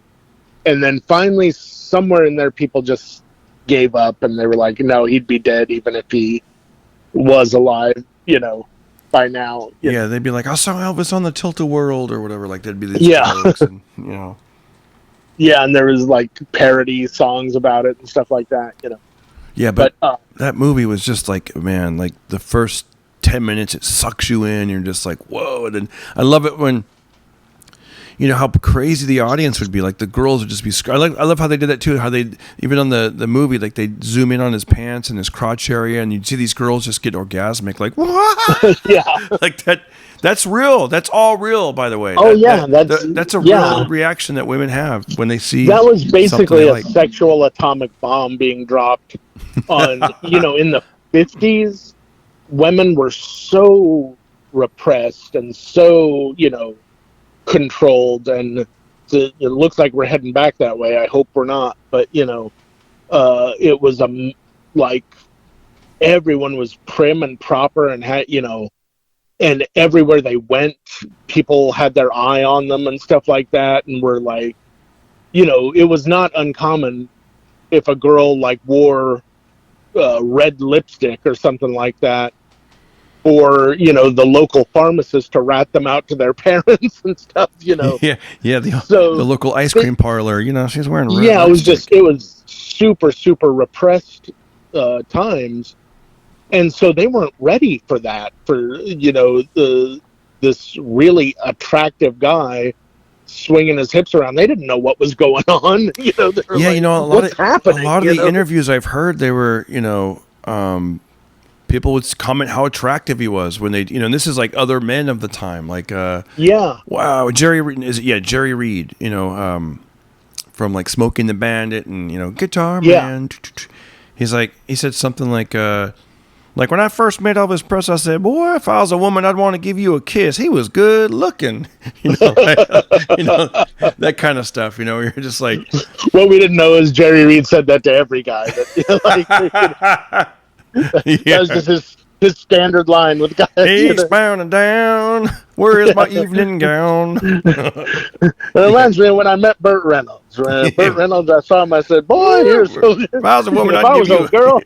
and then finally somewhere in there, people just gave up and they were like, no, he'd be dead even if he was alive, by now. Yeah, they'd be like, I saw Elvis on the Tilt-A-Whirl or whatever. Like, there'd be these jokes and, Yeah, and there was like parody songs about it and stuff like that, Yeah, but that movie was just like, man, like the first 10 minutes, it sucks you in. You're just like, whoa. And then I love it when, how crazy the audience would be. Like the girls would just be. I love how they did that too. How they even on the movie, like they zoom in on his pants and his crotch area, and you'd see these girls just get orgasmic, like what? Yeah, like that. That's real. That's all real, by the way. Oh that's a real reaction that women have when they see. That was basically a sexual atomic bomb being dropped on. In the 50s, women were so repressed and so controlled, and it looks like we're heading back that way. I hope we're not, but it was like everyone was prim and proper and had and everywhere they went, people had their eye on them and stuff like that, and were like, it was not uncommon if a girl like wore red lipstick or something like that, or the local pharmacist to rat them out to their parents and stuff. The local ice cream parlor. She's wearing red lipstick. It was super repressed times, and so they weren't ready for that. For this really attractive guy swinging his hips around, they didn't know what was going on. What's happening? A lot of the interviews I've heard, they were people would comment how attractive he was when they, and this is like other men of the time, like, wow, Jerry Reed, from like Smoking the Bandit and, Guitar Man. He said something like when I first met Elvis Presley, I said, boy, if I was a woman, I'd want to give you a kiss. He was good looking, that kind of stuff, you're just like. What we didn't know is Jerry Reed said that to every guy. That was just his standard line with guys. Eastbound and down. Where is my evening gown? It reminds me of when I met Burt Reynolds. Burt Reynolds, I saw him. I said, "Boy, you're so." If I was a woman, I'd give you a girl.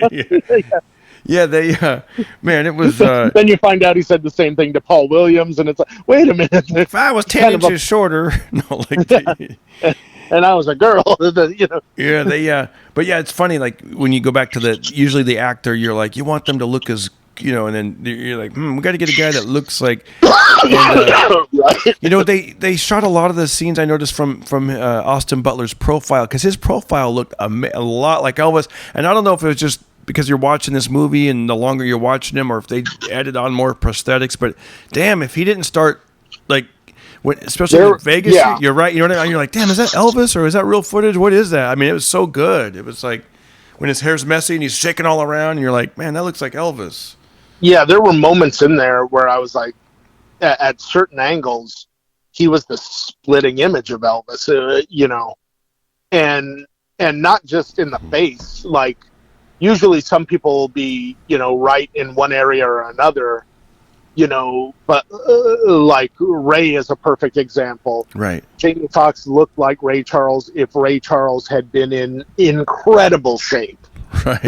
Man, it was. Then you find out he said the same thing to Paul Williams, and it's like, wait a minute. If I was 10 inches shorter, and I was a girl, Yeah, but yeah, it's funny. Like when you go back to usually the actor, you're like, you want them to look as, and then you're like, we got to get a guy that looks like. And, they shot a lot of the scenes I noticed from Austin Butler's profile, because his profile looked a lot like Elvis, and I don't know if it was just because you're watching this movie and the longer you're watching him, or if they added on more prosthetics. But damn, if he didn't start like. Especially in Vegas, you're right. You know what I mean? You're like, damn, is that Elvis or is that real footage? What is that? I mean, it was so good. It was like when his hair's messy and he's shaking all around, and you're like, man, that looks like Elvis. Yeah, there were moments in there where I was like, at certain angles, he was the splitting image of Elvis, and not just in the face. Like, usually some people will be, right in one area or another. But like Ray is a perfect example. Right. Jamie Foxx looked like Ray Charles if Ray Charles had been in incredible shape. Right.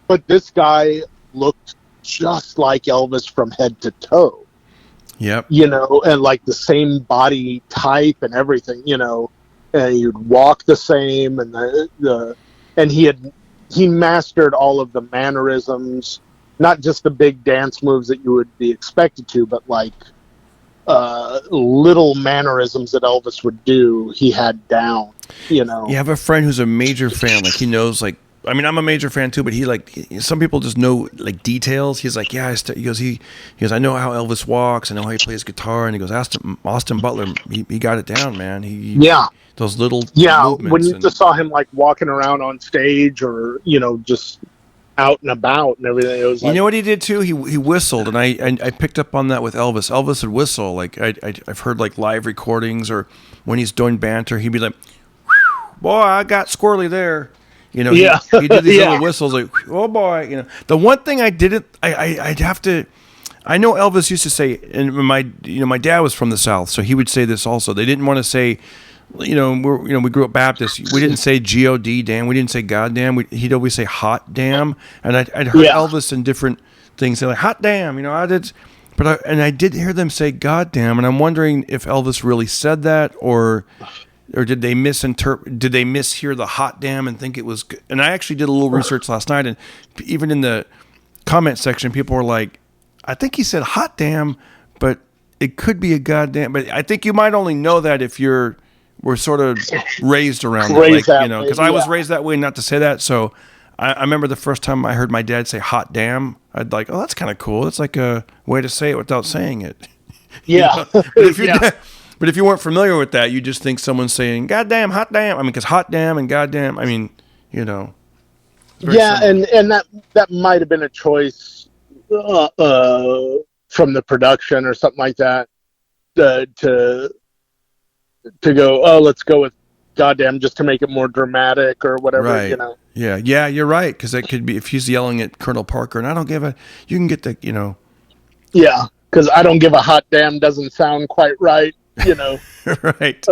But this guy looked just like Elvis from head to toe. Yep. You know, and like the same body type and everything, you know, and he'd walk the same, and he mastered all of the mannerisms, not just the big dance moves that you would be expected to, but like little mannerisms that Elvis would do, he had down, you know. You have a friend who's a major fan, like he knows, like, I mean, I'm a major fan too, but some people just know like details. He's like, yeah, he goes, I know how Elvis walks, I know how he plays guitar, and he goes, Austin Butler, he got it down, man. Those little movements. When you just saw him like walking around on stage, or you know, just out and about and everything, it was like, you know what he did too? He whistled, and I picked up on that with Elvis. Elvis would whistle, like I've heard like live recordings, or when he's doing banter, he'd be like, boy, I got squirrely there. You know, yeah. he did these little whistles like, oh boy, you know. The one thing I'd have to, I know Elvis used to say, and my dad was from the South, so he would say this also. They didn't want to say, we grew up Baptist. We didn't say G-O-D, damn. We didn't say goddamn. He'd always say hot damn. And I'd heard Elvis in different things say like hot damn, you know, I did hear them say goddamn, and I'm wondering if Elvis really said that, or did they misinterpret? Did they mishear the hot damn and think it was good? And I actually did a little research last night, and even in the comment section, people were like, I think he said hot damn, but it could be a goddamn. But I think you might only know that if we're sort of raised around it, like, you know, because I was raised that way not to say that. So I remember the first time I heard my dad say hot damn, I'd like, oh, that's kind of cool. It's like a way to say it without saying it. Yeah. But if you weren't familiar with that, you just think someone's saying goddamn, hot damn. I mean, because hot damn and goddamn, I mean, you know. Yeah, and that might have been a choice from the production or something like that, to go, oh, let's go with goddamn, just to make it more dramatic or whatever, right. You know. Yeah, you're right, because that could be, if he's yelling at Colonel Parker, and I don't give a, you can get the, you know. Yeah, because I don't give a hot damn doesn't sound quite right, you know. Right.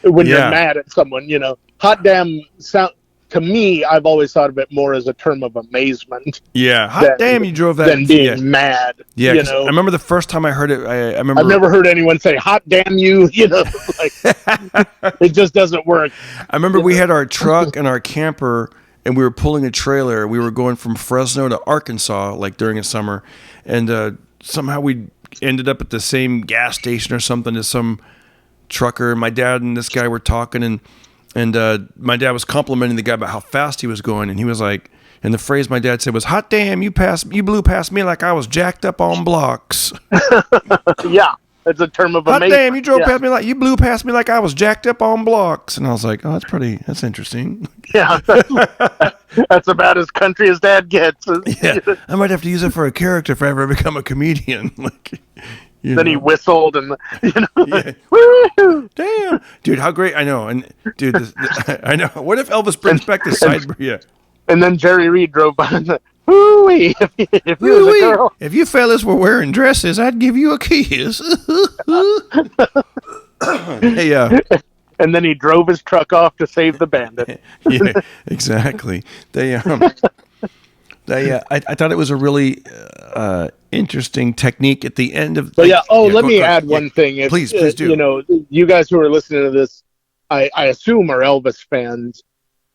When you're mad at someone, you know. Hot damn sound, to me, I've always thought of it more as a term of amazement. Yeah, hot damn, you drove that. Than being mad. Yeah, you know? I remember the first time I heard it, I remember. I've never heard anyone say hot damn you, you know, like, it just doesn't work. I remember we had our truck and our camper, and we were pulling a trailer. We were going from Fresno to Arkansas, like during the summer, and somehow we ended up at the same gas station or something as some trucker. My dad and this guy were talking, and my dad was complimenting the guy about how fast he was going, and he was like, and the phrase my dad said was, hot damn, you blew past me like I was jacked up on blocks. Yeah, it's a term of hot amazement. Damn, you past me like, you blew past me like I was jacked up on blocks. And I was like, oh, that's interesting. Yeah, that's about as country as Dad gets. Yeah, I might have to use it for a character if I ever become a comedian. Like, then he whistled, and you know, yeah. woo! Damn, dude, how great! I know, and dude, I know. What if Elvis brings back the side? Yeah, and then Jerry Reed drove by and said, "Woo-wee! If you was a girl, if you fellas were wearing dresses, I'd give you a kiss." Hey, and then he drove his truck off to save the bandit. Yeah, exactly. I thought it was a really interesting technique at the end of. But let me add one thing. Please do. You know, you guys who are listening to this, I assume are Elvis fans.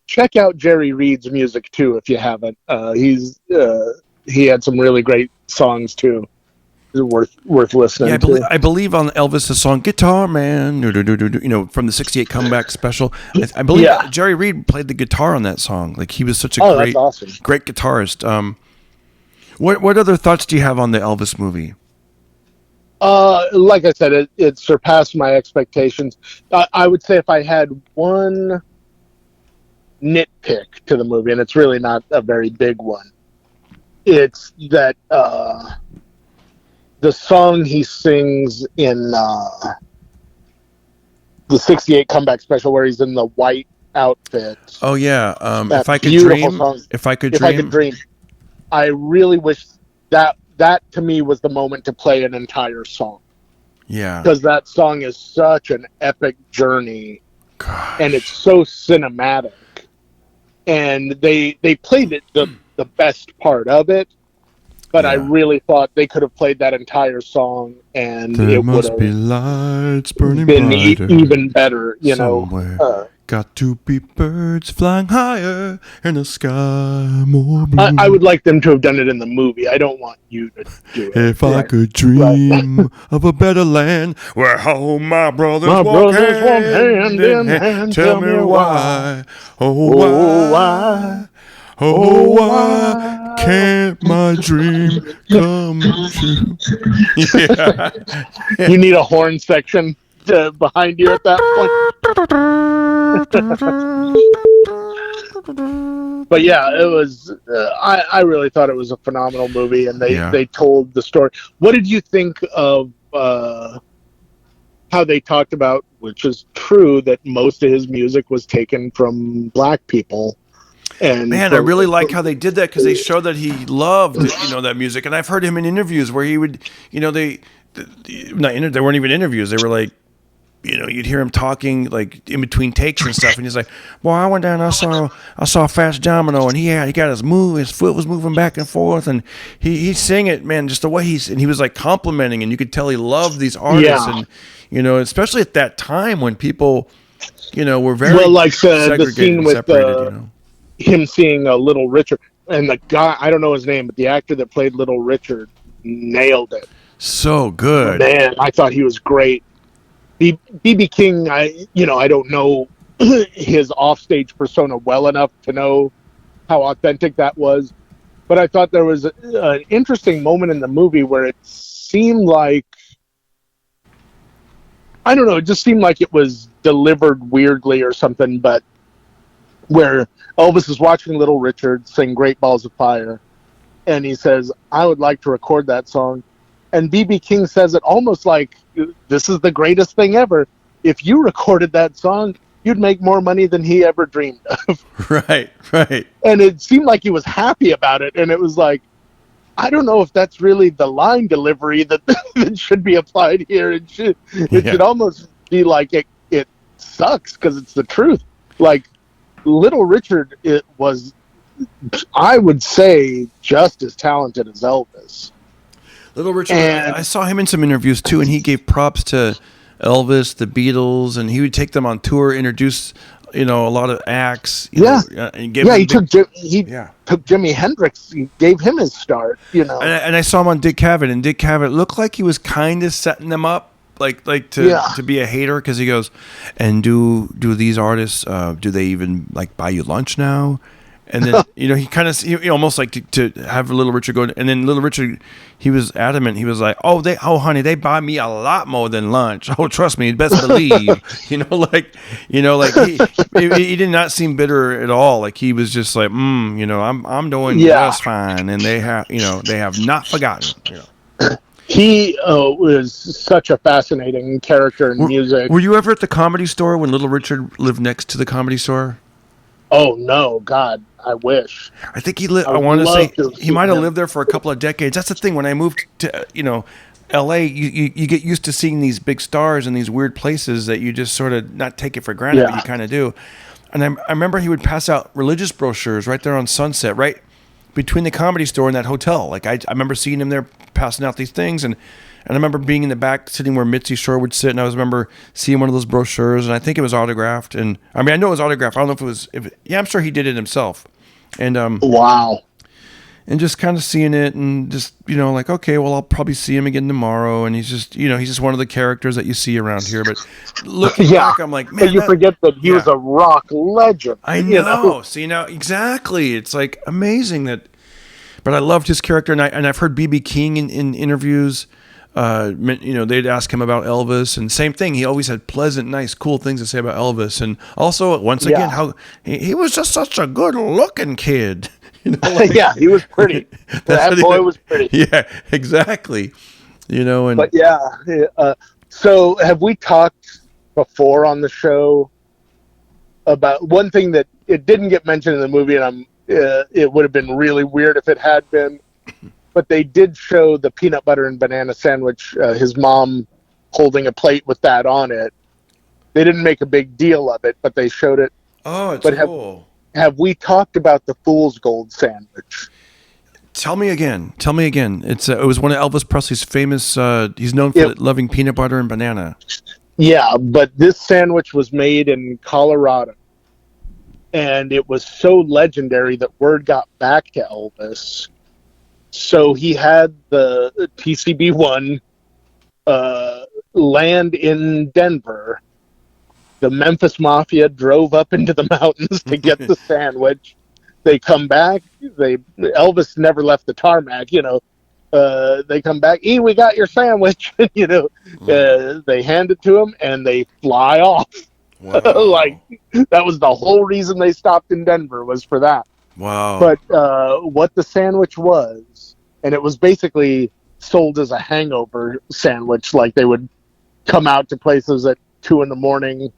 Check out Jerry Reed's music too if you haven't. He had some really great songs too. Worth listening to. I believe on Elvis' song "Guitar Man," you know, from the '68 comeback special. I believe Jerry Reed played the guitar on that song. Like, he was such a great guitarist. What other thoughts do you have on the Elvis movie? Like I said, it surpassed my expectations. I would say if I had one nitpick to the movie, and it's really not a very big one, it's that the song he sings in the '68 comeback special, where he's in the white outfit. Oh yeah, if I could dream. Song, if I could dream. I really wish that to me was the moment to play an entire song. Yeah, because that song is such an epic journey. Gosh. And it's so cinematic. And they played it the best part of it. but I Yeah. really thought they could have played that entire song and There it would must have be lights burning been brighter even better, you know. somewhere. Got to be birds flying higher in the sky more blue. I would like them to have done it in the movie. I don't want you to do it. If I Right. could dream of a better land where all my brothers My walk brothers walk hand in hand. Tell me why, oh Oh, why, why? oh why can't my dream come true? Yeah. You need a horn section behind you at that point. But yeah, it was. I really thought it was a phenomenal movie, and they told the story. What did you think of how they talked about, which is true, that most of his music was taken from black people? And Man, I really like how they did that because they showed that he loved, that music. And I've heard him in interviews where he would, they weren't even interviews. They were like, you'd hear him talking like in between takes and stuff, and he's like, "Boy, I went down, and I saw Fast Domino, and he got his foot was moving back and forth, and he sang it, man, just the way and he was like complimenting, and you could tell he loved these artists, and especially at that time when people, were very like the segregated scene and with separated, him seeing Little Richard, and the guy, I don't know his name, but the actor that played Little Richard nailed it. So good, man. I thought he was great. B.B. King, I don't know his offstage persona well enough to know how authentic that was, but I thought there was an interesting moment in the movie where it seemed like, I don't know, it just seemed like it was delivered weirdly or something, but where Elvis is watching Little Richard sing Great Balls of Fire, and he says, "I would like to record that song." And B.B. King says it almost like, "This is the greatest thing ever. If you recorded that song, you'd make more money than he ever dreamed of." Right. And it seemed like he was happy about it. And it was like, I don't know if that's really the line delivery that, that should be applied here. It should almost be like it sucks because it's the truth. Like, Little Richard, it was, I would say, just as talented as Elvis. Little Richard, I saw him in some interviews too, and he gave props to Elvis, the Beatles, and he would take them on tour, introduce, a lot of acts. He took Jimi Hendrix. He gave him his start. And I saw him on Dick Cavett, and Dick Cavett looked like he was kind of setting them up, to be a hater, because he goes, "And do these artists do they even like buy you lunch now?" And then he kind of almost like to have Little Richard go, and then Little Richard, he was adamant. He was like, "Oh honey, they buy me a lot more than lunch. Oh, trust me, best believe." He did not seem bitter at all. Like he was just like, I'm doing just fine, and they have not forgotten. He was such a fascinating character in music. Were you ever at the Comedy Store when Little Richard lived next to the Comedy Store? Oh no, God, I wish. I think he lived. I want to say he might have lived there for a couple of decades. That's the thing. When I moved to L.A., you get used to seeing these big stars in these weird places that you just sort of not take it for granted, but you kind of do. And I remember he would pass out religious brochures right there on Sunset, right between the Comedy Store and that hotel. Like I remember seeing him there passing out these things, and I remember being in the back, sitting where Mitzi Shore would sit, and I remember seeing one of those brochures, and I think it was autographed. And I mean, I know it was autographed. I don't know if it was. I'm sure he did it himself. And wow. And just kind of seeing it, and just like, okay, well, I'll probably see him again tomorrow. And he's just he's just one of the characters that you see around here. But looking back, I'm like, man, but you forget that he was a rock legend. I know. See, now exactly, it's like amazing that. But I loved his character, and I've heard B.B. King in interviews. They'd ask him about Elvis, and same thing. He always had pleasant, nice, cool things to say about Elvis, and also once again how he was just such a good-looking kid. Yeah, he was pretty. That boy was pretty. Yeah, exactly. And but so have we talked before on the show about one thing that it didn't get mentioned in the movie, and it would have been really weird if it had been. But they did show the peanut butter and banana sandwich, his mom holding a plate with that on it. They didn't make a big deal of it, but they showed it. Oh, it's but cool. Have we talked about the Fool's Gold sandwich? Tell me again. It was one of Elvis Presley's famous. He's known for loving peanut butter and banana. Yeah, but this sandwich was made in Colorado, and it was so legendary that word got back to Elvis. So he had the TCB-1 land in Denver. The Memphis Mafia drove up into the mountains to get the sandwich. They come back. Elvis never left the tarmac. They come back. We got your sandwich. They hand it to him and they fly off. Wow. Like that was the whole reason they stopped in Denver was for that. Wow. But what the sandwich was, and it was basically sold as a hangover sandwich. Like they would come out to places at 2 a.m,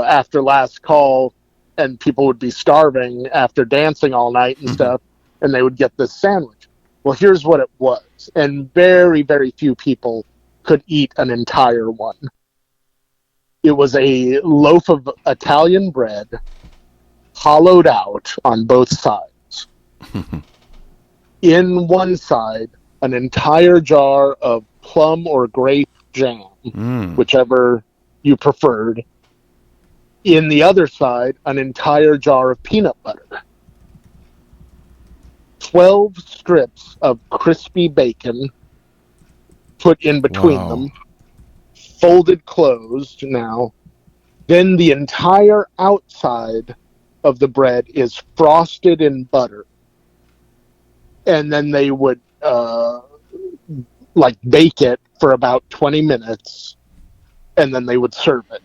after last call, and people would be starving after dancing all night and stuff, and they would get this sandwich. Well, here's what it was, and very, very few people could eat an entire one. It was a loaf of Italian bread, hollowed out on both sides. In one side, an entire jar of plum or grape jam, whichever you preferred. In the other side, an entire jar of peanut butter. 12 strips of crispy bacon put in between them, folded closed now. Then the entire outside of the bread is frosted in butter. And then they would bake it for about 20 minutes, and then they would serve it.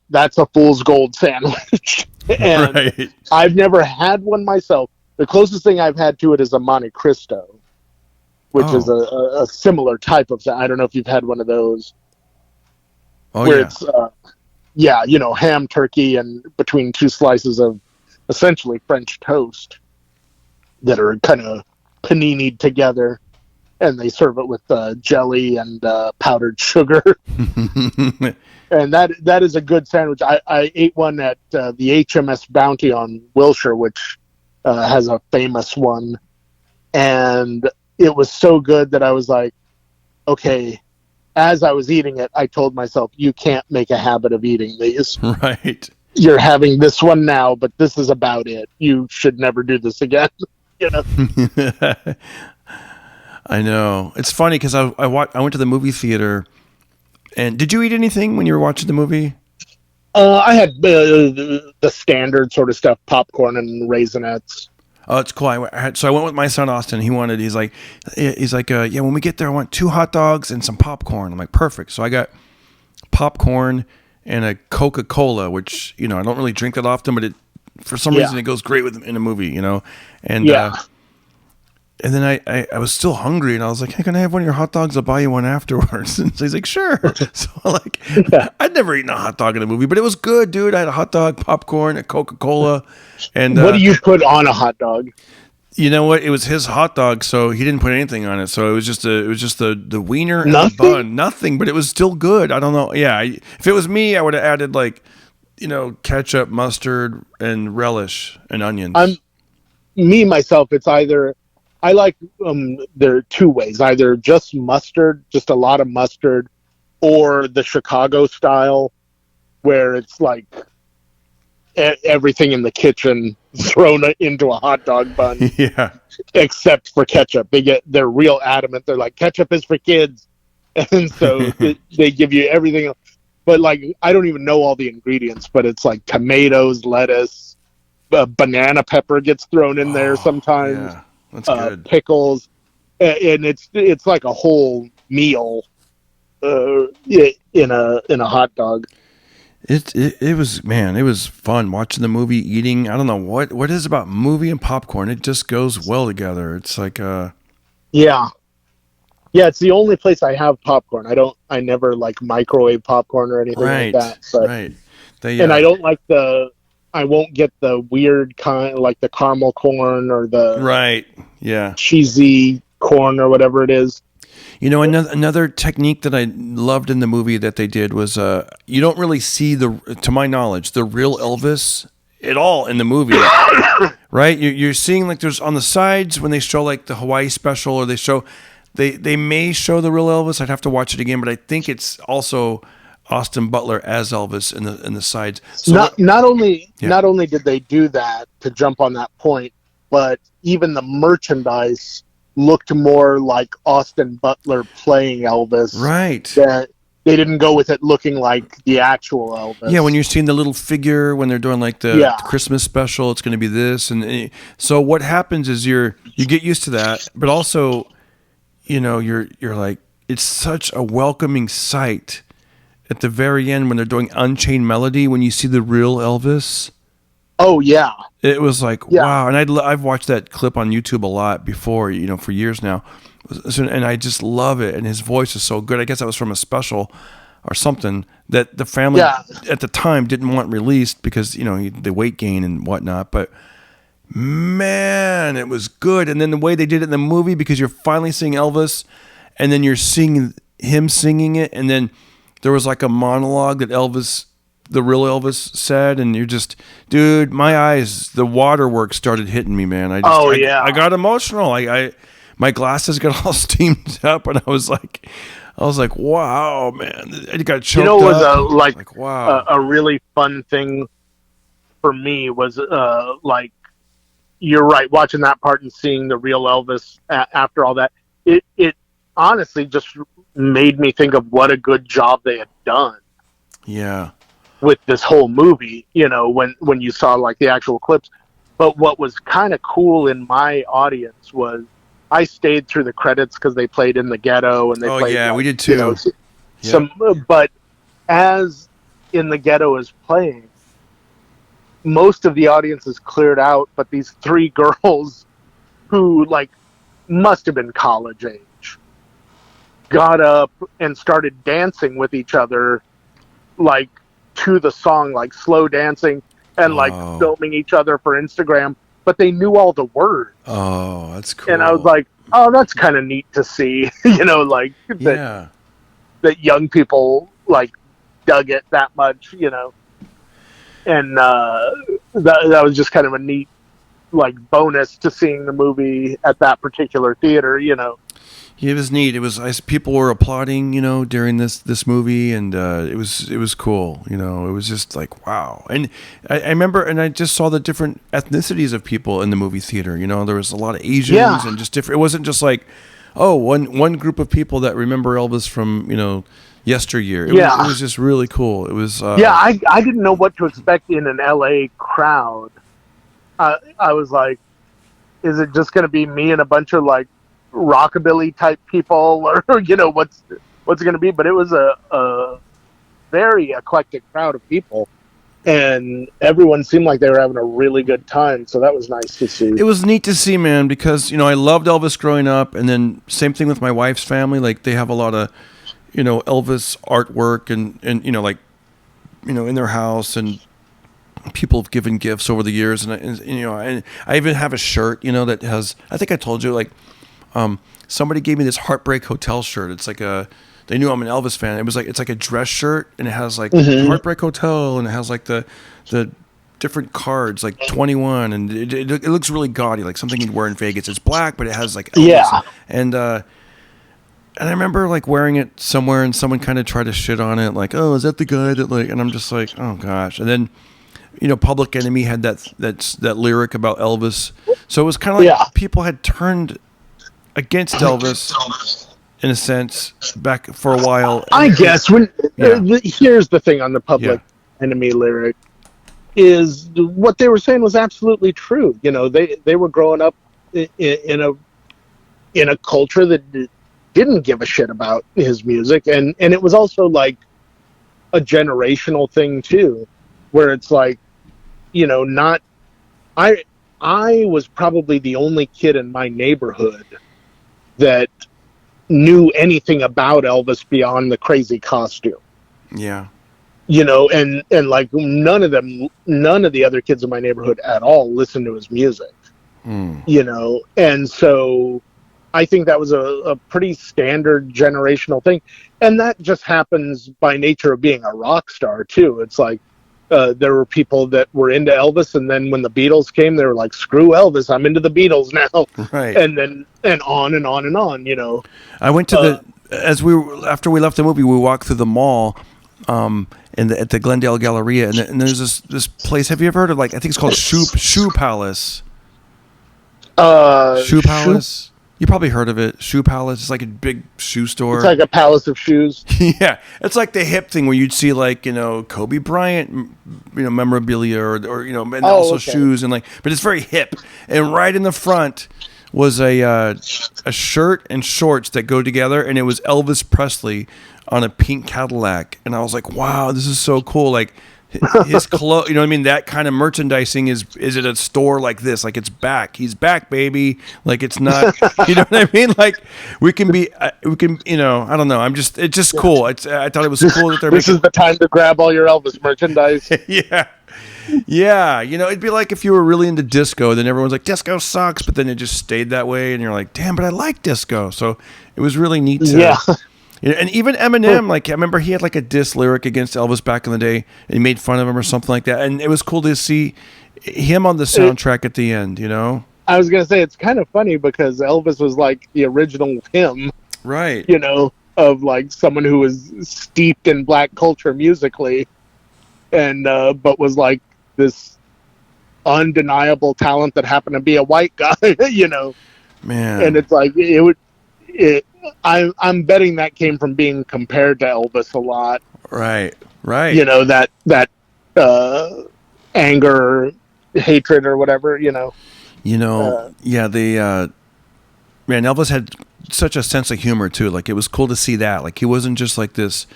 That's a fool's gold sandwich. And right. I've never had one myself. The closest thing I've had to it is a Monte Cristo, which is a similar type of I don't know if you've had one of those. It's ham, turkey, and between two slices of essentially French toast that are kind of paninied together, and they serve it with jelly and powdered sugar. And that is a good sandwich. I ate one at the HMS Bounty on Wilshire, which has a famous one, and it was so good that I was like, okay. As I was eating it, I told myself, you can't make a habit of eating these. Right. You're having this one now, but this is about it. You should never do this again. I know. It's funny because I went to the movie theater. And did you eat anything when you were watching the movie? I had the standard sort of stuff, popcorn and Raisinets. Oh, it's cool. I went with my son Austin. He's like, when we get there, I want 2 hot dogs and some popcorn. I'm like, perfect. So I got popcorn and a Coca-Cola, which I don't really drink that often, but for some reason it goes great in a movie, And and then I was still hungry, and I was like, hey, can I have one of your hot dogs? I'll buy you one afterwards. And so he's like, sure. So I'd never eaten a hot dog in a movie, but it was good, dude. I had a hot dog, popcorn, a Coca-Cola. And what do you put on a hot dog? You know what? It was his hot dog, so he didn't put anything on it. So it was just the wiener and the bun. Nothing, but it was still good. I don't know. Yeah, if it was me, I would have added ketchup, mustard, and relish and onions. It's either I like there are 2 ways: either just mustard, just a lot of mustard, or the Chicago style, where it's like everything in the kitchen thrown into a hot dog bun. Yeah. Except for ketchup. They're real adamant. They're like, ketchup is for kids. And so they give you everything else. But I don't even know all the ingredients, but it's like tomatoes, lettuce, banana pepper gets thrown in there sometimes. Yeah. That's good. Pickles. And it's like a whole meal in a hot dog. It was fun watching the movie, eating. I don't know what it is about movie and popcorn. It just goes well together. It's like yeah, it's the only place I have popcorn. I never microwave popcorn or anything like that. But, right. And I don't like I won't get the weird kind, like the caramel corn or the cheesy corn or whatever it is. Another technique that I loved in the movie that they did was you don't really see to my knowledge, the real Elvis at all in the movie, right? You're seeing like there's on the sides when they show like the Hawaii special, or they may show the real Elvis. I'd have to watch it again, but I think it's also Austin Butler as Elvis in the sides. So not only did they do that to jump on that point, but even the merchandise looked more like Austin Butler playing Elvis. Right. That they didn't go with it looking like the actual Elvis. Yeah, when you're seeing the little figure when they're doing like the Christmas special, it's going to be this, and so what happens is you get used to that, but also, you're like, it's such a welcoming sight at the very end when they're doing Unchained Melody, when you see the real Elvis. Oh yeah, it was like wow, and I've watched that clip on YouTube a lot before, for years now, and I just love it, and his voice is so good. I guess that was from a special or something that the family at the time didn't want released because the weight gain and whatnot, but man, it was good. And then the way they did it in the movie, because you're finally seeing Elvis, and then you're seeing him singing it, and then there was like a monologue that the real Elvis said, and you're just, dude, my eyes, the waterworks started hitting me, man. I got emotional. My glasses got all steamed up, and I was like, wow, man, it got choked up. It was wow. A really fun thing for me was you're right, watching that part and seeing the real Elvis after all that. It honestly just made me think of what a good job they had done. Yeah. With this whole movie, when you saw like the actual clips. But what was kind of cool in my audience was I stayed through the credits because they played In the Ghetto, and they played. We did too. But as In the Ghetto is playing, most of the audience is cleared out, but these three girls who like must have been college age got up and started dancing with each other, like to the song, like slow dancing and like filming each other for Instagram, but they knew all the words. Oh, that's cool. And I was like, oh, that's kind of neat to see, that young people like dug it that much, and that was just kind of a neat like bonus to seeing the movie at that particular theater. It was neat. It was people were applauding, during this movie, and it was cool. It was just like wow. And I remember, and I just saw the different ethnicities of people in the movie theater. There was a lot of Asians and just different. It wasn't just like, one group of people that remember Elvis from yesteryear. It was just really cool. It was. I didn't know what to expect in an LA crowd. I was like, is it just going to be me and a bunch of like rockabilly type people, or what's it going to be? But it was a very eclectic crowd of people, and everyone seemed like they were having a really good time, so that was nice to see. It was neat to see, man, because I loved Elvis growing up, and then same thing with my wife's family. Like they have a lot of Elvis artwork and in their house, and people have given gifts over the years, and I even have a shirt that has, I think I told you, like somebody gave me this Heartbreak Hotel shirt. It's like they knew I'm an Elvis fan. It's like a dress shirt, and it has like Heartbreak Hotel, and it has like the different cards, like 21, and it looks really gaudy, like something you'd wear in Vegas. It's black, but it has like Elvis. And I remember like wearing it somewhere, and someone kind of tried to shit on it, like, oh, is that the guy that like? And I'm just like, oh gosh. And then Public Enemy had that lyric about Elvis, so it was kind of like people had turned against Elvis in a sense back for a while. I guess here's the thing on the Public Enemy lyric is what they were saying was absolutely true. They were growing up in a culture that didn't give a shit about his music, and it was also like a generational thing too, where it's like, not I was probably the only kid in my neighborhood that knew anything about Elvis beyond the crazy costume. Yeah. And like none of the other kids in my neighborhood at all listened to his music. And so I think that was a pretty standard generational thing. And that just happens by nature of being a rock star too. It's like, there were people that were into Elvis, and then when the Beatles came, they were like, "Screw Elvis, I'm into the Beatles now." Right. And then and on and on and on. I went to after we left the movie, we walked through the mall, at the Glendale Galleria, and there's this place. Have you ever heard of, like, I think it's called Shoe Palace? Shoe Palace. You probably heard of it. Shoe Palace. It's like a big shoe store. It's like a palace of shoes. Yeah, it's like the hip thing where you'd see, like, Kobe Bryant, memorabilia or and also shoes, and but it's very hip. And right in the front was a shirt and shorts that go together, and it was Elvis Presley on a pink Cadillac, and I was like, wow, this is so cool. Like, his clothes, that kind of merchandising is at a store like this, like, it's back. He's back, baby. Like, it's not, you know what I mean? Like, we can, I don't know. It's just cool. I thought it was cool that this is the time to grab all your Elvis merchandise. Yeah. Yeah. It'd be like if you were really into disco, then everyone's like, disco sucks, but then it just stayed that way, and you're like, damn, but I like disco. So it was really neat to, yeah. And even Eminem, like, I remember he had like a diss lyric against Elvis back in the day, and he made fun of him or something like that. And it was cool to see him on the soundtrack at the end, I was going to say, it's kind of funny because Elvis was like the original him. Right. Of like someone who was steeped in black culture musically, and but was like this undeniable talent that happened to be a white guy, Man. And it's like, I'm betting that came from being compared to Elvis a lot. Right. Right. That anger, hatred, or whatever. Yeah. Man, Elvis had such a sense of humor too. Like, it was cool to see that. Like, he wasn't just like this,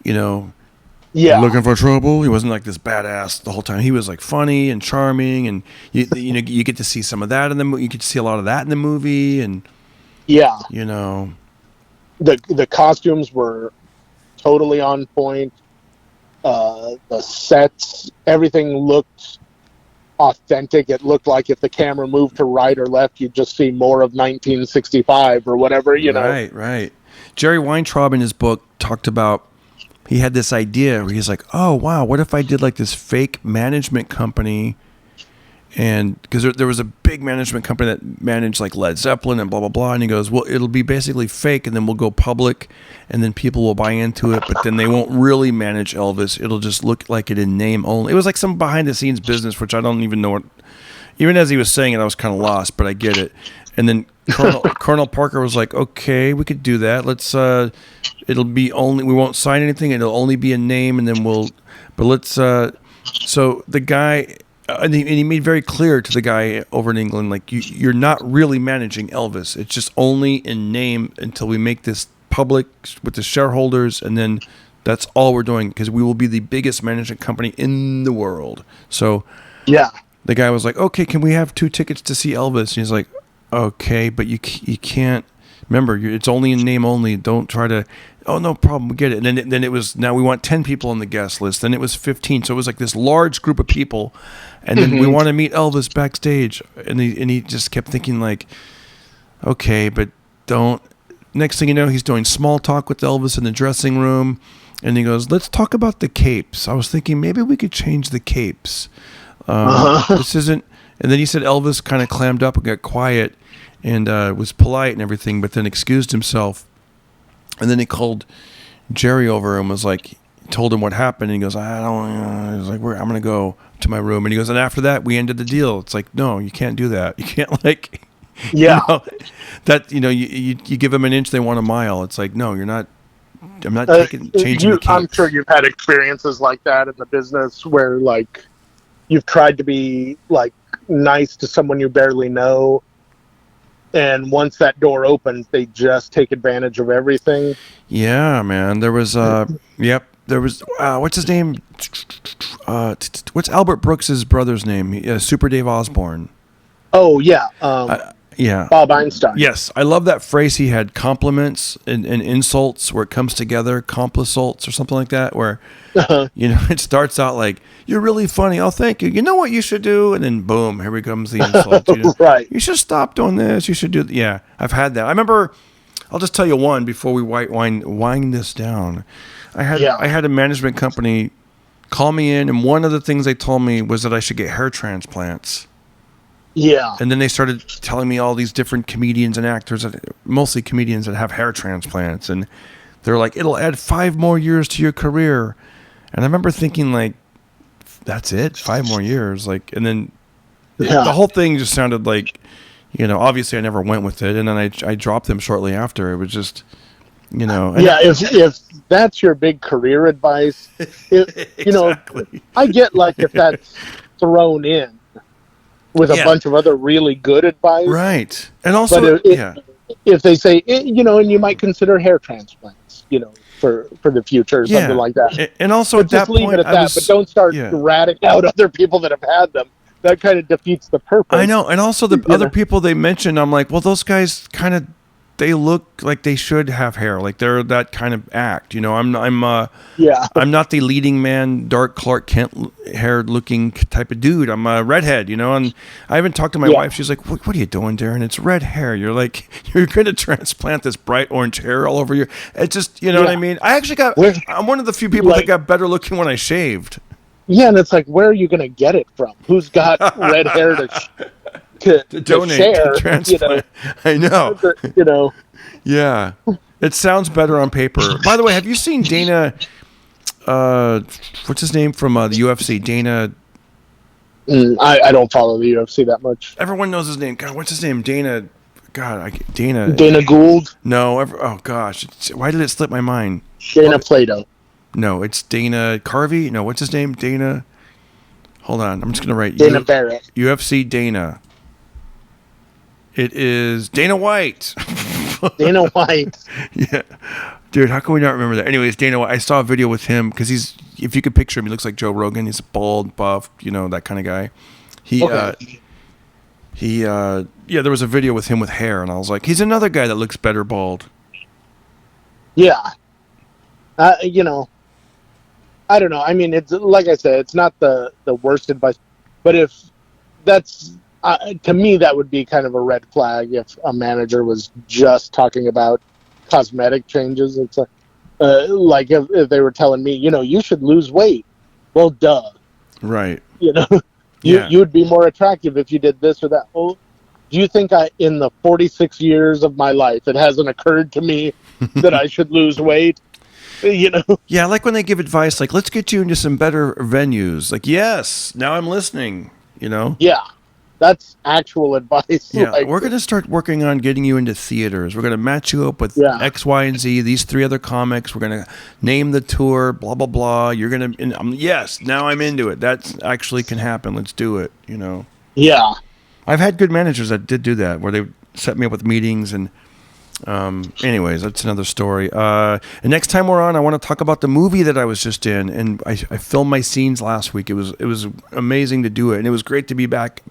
looking for trouble. He wasn't like this badass the whole time. He was like funny and charming, and you get to see some of that in the movie. You get to see a lot of that in the movie, and yeah, the costumes were totally on point. The sets, everything looked authentic. It looked like if the camera moved to right or left, you'd just see more of 1965 or whatever, Right. Jerry Weintraub in his book talked about, he had this idea where he's like, oh, wow, what if I did like this fake management company? And because there was a big management company that managed like Led Zeppelin and blah, blah, blah. And he goes, well, it'll be basically fake, and then we'll go public, and then people will buy into it, but then they won't really manage Elvis. It'll just look like it in name only. It was like some behind the scenes business, which I don't even know what, even as he was saying it, I was kind of lost, but I get it. And then Colonel Parker was like, okay, we could do that. Let's, it'll be only, we won't sign anything. It'll only be a name, and then so the guy, and he made very clear to the guy over in England, like, you're not really managing Elvis. It's just only in name until we make this public with the shareholders, and then that's all we're doing, because we will be the biggest management company in the world. So yeah, the guy was like, okay, can we have 2 tickets to see Elvis? And he's like, okay, but you can't. Remember, it's only in name only. Don't try to. Oh, no problem. We get it. And then it was, now we want 10 people on the guest list. Then it was 15. So it was like this large group of people. And then we want to meet Elvis backstage. And he just kept thinking, like, okay, but don't. Next thing you know, he's doing small talk with Elvis in the dressing room. And he goes, let's talk about the capes. I was thinking maybe we could change the capes. This isn't. And then he said Elvis kind of clammed up and got quiet and was polite and everything, but then excused himself. And then he called Jerry over and was like, told him what happened. And he goes, I don't. He was like, I'm going to go to my room. And he goes, and after that, we ended the deal. It's like, no, you can't do that. You can't, like, yeah, you give them an inch, they want a mile. It's like, no, you're not. I'm not changing the case. I'm sure you've had experiences like that in the business where, like, you've tried to be, like, nice to someone you barely know, and once that door opens, they just take advantage of everything. Yeah, man. There was there was what's his name? What's Albert Brooks's brother's name? Super Dave Osborne. Oh yeah. Yeah. Bob Einstein. Yes. I love that phrase he had, compliments and insults, where it comes together, complisults or something like that, where, it starts out like, you're really funny. Oh, thank you. You know what you should do? And then boom, here comes the insult. Right. You should stop doing this. You should do. Yeah, I've had that. I remember, I'll just tell you one before we wind this down. I had a management company call me in, and one of the things they told me was that I should get hair transplants. Yeah. And then they started telling me all these different comedians and actors, mostly comedians that have hair transplants, and they're like, it'll add 5 more years to your career. And I remember thinking, like, that's it, 5 more years, like, and then the whole thing just sounded like, you know, obviously I never went with it, and then I dropped them shortly after. It was just, you know. Yeah, if that's your big career advice, you know, I get, like, if that's thrown in with a bunch of other really good advice. Right. And also, if they say, you know, and you might consider hair transplants, you know, for the future or something like that. And also but at that just leave point, it at that, but don't start ratting out other people that have had them. That kind of defeats the purpose. I know. And also the other people they mentioned, I'm like, well, those guys kind of, they look like they should have hair. Like they're that kind of act, you know. I'm not the leading man, dark Clark Kent haired looking type of dude. I'm a redhead, you know. And I even talked to my wife. She's like, what are you doing, Darren? It's red hair. You're like, you're going to transplant this bright orange hair all over you. It's just, you know what I mean? I actually I'm one of the few people that got better looking when I shaved. Yeah, and it's like, where are you going to get it from? Who's got red hair to donate, share, to transplant? You know. I know. You know. Yeah. It sounds better on paper. By the way, have you seen Dana, what's his name from the UFC? Dana. I don't follow the UFC that much. Everyone knows his name. God, what's his name? Dana. God, Dana Gould? No. Oh, gosh. Why did it slip my mind? Dana Plato. No, it's Dana Carvey. No, what's his name? Dana. Hold on. I'm just going to write Dana Barrett. UFC Dana. It is Dana White. Dana White. Yeah. Dude, how can we not remember that? Anyways, Dana White, I saw a video with him because if you could picture him, he looks like Joe Rogan. He's bald, buff, you know, that kind of guy. There was a video with him with hair, and I was like, he's another guy that looks better bald. Yeah. You know, I don't know. I mean, it's like I said, it's not the worst advice, but if that's to me, that would be kind of a red flag if a manager was just talking about cosmetic changes. It's like if they were telling me, you know, you should lose weight. Well, duh. Right. You know, you would be more attractive if you did this or that. Well, do you think in the 46 years of my life, it hasn't occurred to me that I should lose weight? You know? Yeah, like when they give advice, like, let's get you into some better venues. Like, yes, now I'm listening, you know? Yeah, that's actual advice. Yeah, like, we're going to start working on getting you into theaters. We're going to match you up with X, Y, and Z, these 3 other comics. We're going to name the tour, blah, blah, blah. You're going to, yes, now I'm into it. That actually can happen. Let's do it, you know? Yeah. I've had good managers that did do that, where they set me up with meetings and anyways, that's another story. And next time we're on, I want to talk about the movie that I was just in, and I filmed my scenes last week. It was amazing to do it, and it was great to be back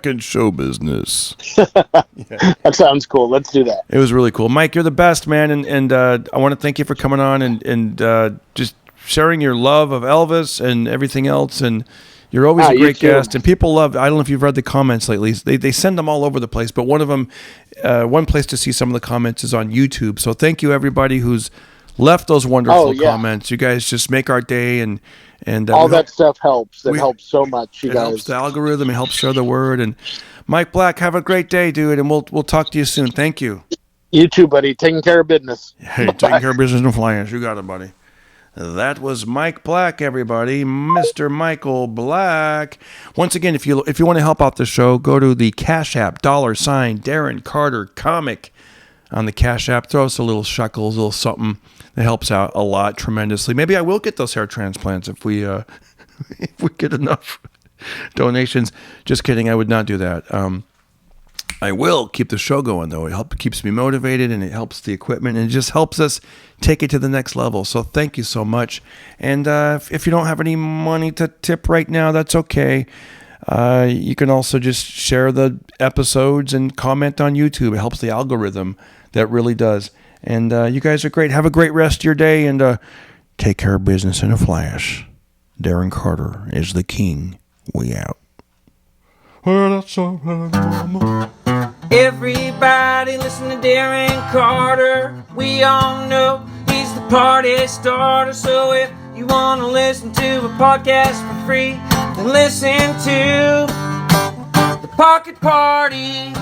in show business. That sounds cool. Let's do that. It was really cool, Mike. You're the best, man, and I want to thank you for coming on and just sharing your love of Elvis and everything else. And you're always a great guest, and people love. I don't know if you've read the comments lately. They send them all over the place, but one of them, one place to see some of the comments is on YouTube. So thank you everybody who's left those wonderful comments. You guys just make our day, and all that stuff helps. It helps so much. It helps the algorithm. It helps share the word. And Mike Black, have a great day, dude, and we'll talk to you soon. Thank you. You too, buddy. Taking care of business. Hey, taking care of business and flyers. You got it, buddy. That was Mike Black, everybody. Mr. Michael Black. Once again, if you want to help out the show, go to the Cash App, $Darren Carter Comic on the Cash App. Throw us a little shekels, a little something that helps out a lot tremendously. Maybe I will get those hair transplants if we get enough donations. Just kidding, I would not do that. I will keep the show going, though. It keeps me motivated, and it helps the equipment, and it just helps us take it to the next level. So thank you so much. And if you don't have any money to tip right now, that's okay. You can also just share the episodes and comment on YouTube. It helps the algorithm. That really does. And you guys are great. Have a great rest of your day, and take care of business in a flash. Darren Carter is the king. We out. Well, that's all right, mama. Everybody listen to Darren Carter. We all know he's the party starter. So if You want to listen to a podcast for free? Then listen to The Pocket Party.